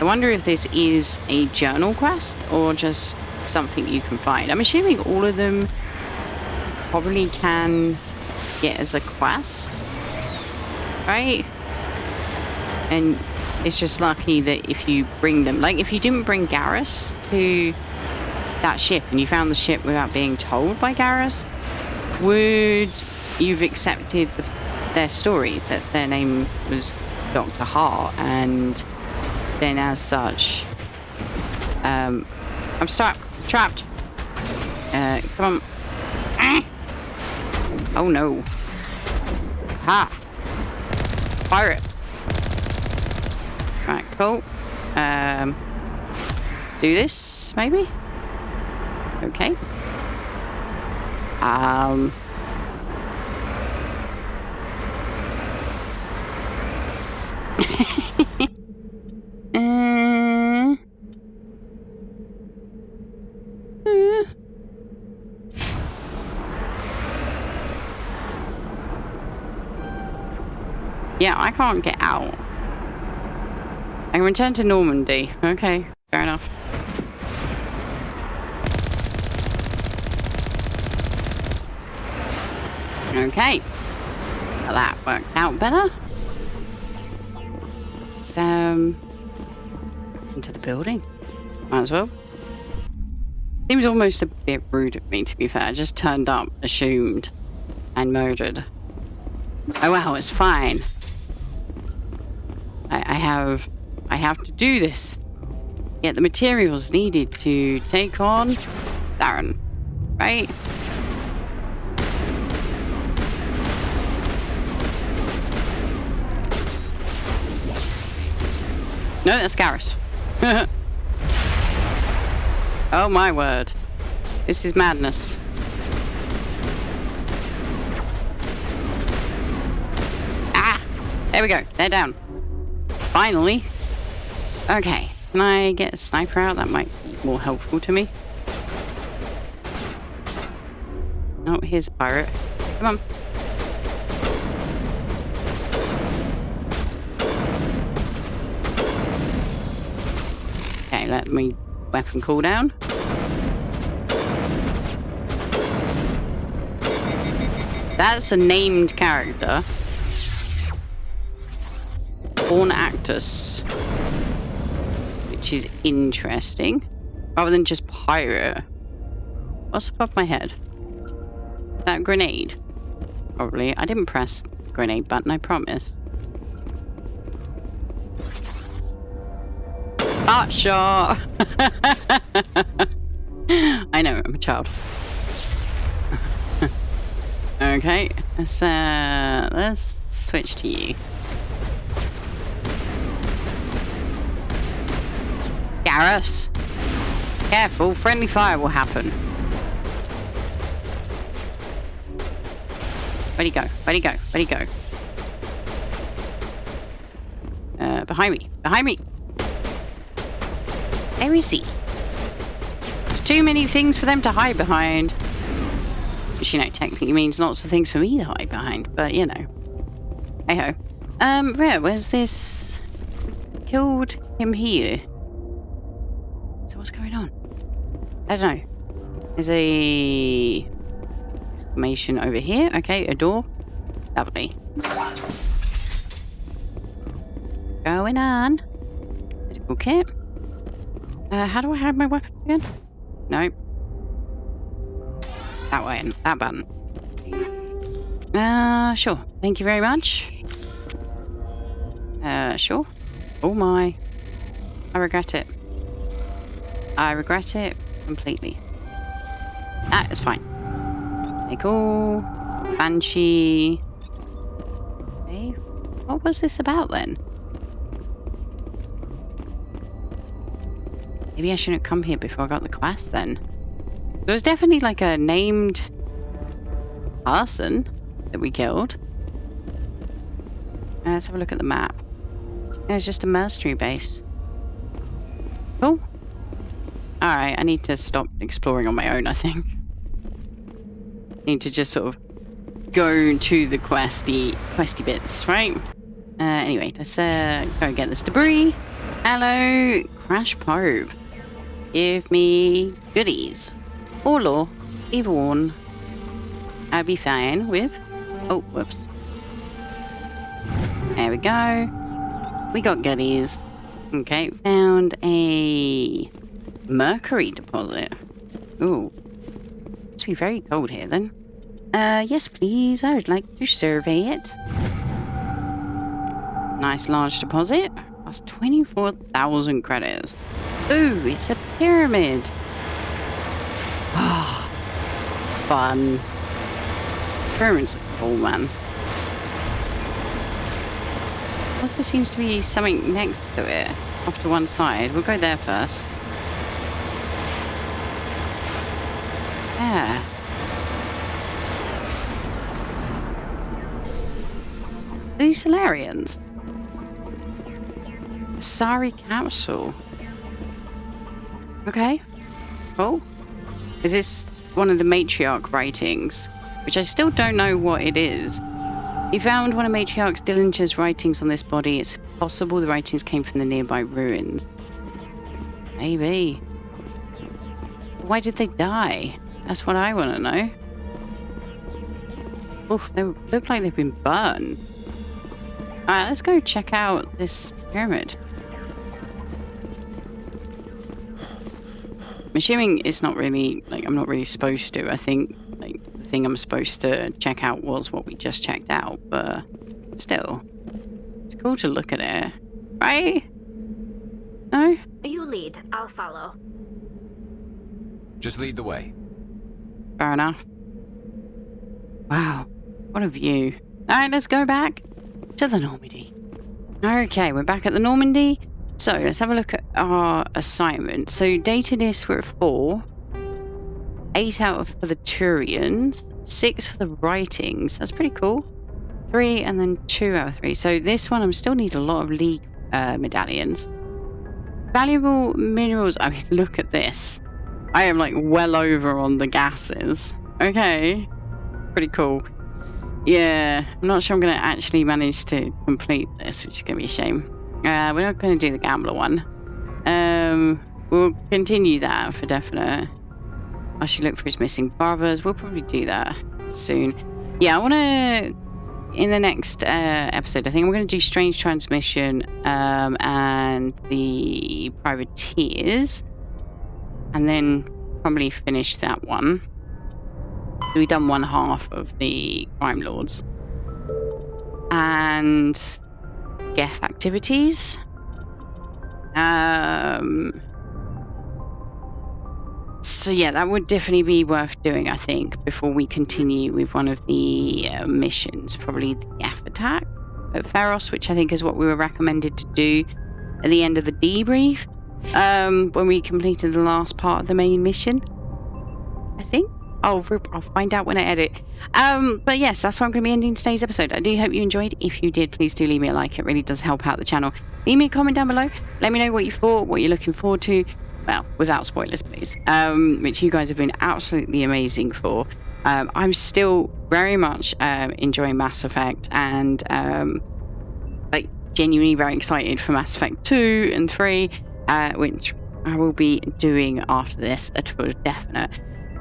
I wonder if this is a journal quest or just something you can find. I'm assuming all of them probably can get as a quest, right? And it's just lucky that if you bring them, like if you didn't bring Garrus to that ship and you found the ship without being told by Garrus, would you've accepted their story that their name was Dr. Hart, and then as such, I'm stuck, trapped. Come on. Oh no. Ha! Pirate. Right, cool. Let's do this, maybe? Okay. Yeah, I can't get out. I can return to Normandy. Okay, fair enough. Okay. Well, that worked out better. So, into the building. Might as well. Seems almost a bit rude of me, to be fair. I just turned up, assumed, and murdered. Oh well, it's fine. I have to do this. Get the materials needed to take on Saren, right? No, that's Garrus. Oh my word. This is madness. Ah! There we go. They're down. Finally. Okay. Can I get a sniper out? That might be more helpful to me. Oh, here's a pirate. Come on. Okay, let me weapon cooldown. That's a named character. Born Actus. Which is interesting. Rather than just pirate. What's above my head? That grenade? Probably. I didn't press the grenade button, I promise. Hot shot! I know, I'm a child. Okay, let's switch to you. Garrus! Careful, friendly fire will happen. Where'd he go? Where'd he go? Where'd he go? Behind me. Behind me! Where is he? There's too many things for them to hide behind. Which, you know, technically means lots of things for me to hide behind, but, you know. Hey-ho. Where's this? Killed him here. So what's going on? I don't know. There's a exclamation over here. Okay, a door. Lovely. Going on. Medical kit. How do I hide my weapon again? Nope. That way, that button. Sure. Thank you very much. Sure. Oh my. I regret it. I regret it completely. That is fine. Okay, cool. Banshee. Okay. What was this about then? Maybe I shouldn't come here before I got the quest then. There was definitely like a named person that we killed. Let's have a look at the map. It's just a mercenary base. Cool. Alright, I need to stop exploring on my own, I think. Need to just sort of go to the questy bits, right? Anyway, let's go and get this debris. Hello, crash probe. Give me goodies. Or law. Either one. I'll be fine with. Oh, whoops. There we go. We got goodies. Okay, found a mercury deposit. Ooh. Must be very cold here then. Yes please, I would like to survey it. Nice large deposit. That's 24,000 credits. Ooh, it's a pyramid. Ah, fun. Pyramids are cool, man. Also seems to be something next to it, off to one side. We'll go there first. Yeah. Are these Solarians? Asari capsule. Okay. Cool. Is this one of the matriarch writings? Which I still don't know what it is. He found one of Matriarch Dillinger's writings on this body. It's possible the writings came from the nearby ruins. Maybe. Why did they die? That's what I want to know. Oof, they look like they've been burned. Alright, let's go check out this pyramid. I'm assuming it's not really, like, I'm not really supposed to. I think, like, the thing I'm supposed to check out was what we just checked out, but still. It's cool to look at it. Right? No? You lead, I'll follow. Just lead the way. Fair enough. Wow, what a view. Alright, let's go back to the Normandy. Okay, we're back at the Normandy. So, let's have a look at our assignment. So, data lists were at 4. 8 out for the Turians. 6 for the writings. That's pretty cool. 3 and then 2 out of 3. So, this one I still need a lot of League medallions. Valuable minerals. I mean, look at this. I am like well over on the gases. Okay. Pretty cool. Yeah, I'm not sure I'm going to actually manage to complete this, which is going to be a shame. We're not going to do the gambler one. We'll continue that for definite. I should look for his missing brothers. We'll probably do that soon. Yeah, I want to, in the next episode, I think we're going to do Strange Transmission and the Privateers. And then probably finish that one. We've done 1/2 of the Crime Lords. And Geth activities. So yeah, that would definitely be worth doing, I think, before we continue with one of the missions. Probably the Geth attack at Pharos, which I think is what we were recommended to do at the end of the debrief. When we completed the last part of the main mission, I think. I'll find out when I edit. But yes, that's why I'm going to be ending today's episode. I do hope you enjoyed. If you did, please do leave me a like. It really does help out the channel. Leave me a comment down below. Let me know what you thought, what you're looking forward to. Well, without spoilers, please. Which you guys have been absolutely amazing for. I'm still very much enjoying Mass Effect, and like genuinely very excited for Mass Effect 2 and 3, which I will be doing after this, for definite.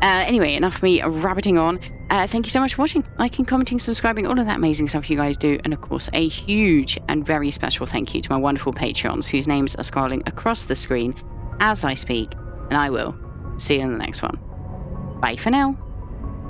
Anyway, enough of me rabbiting on. Thank you so much for watching, liking, commenting, subscribing, all of that amazing stuff you guys do. And of course, a huge and very special thank you to my wonderful Patreons, whose names are scrolling across the screen as I speak. And I will see you in the next one. Bye for now.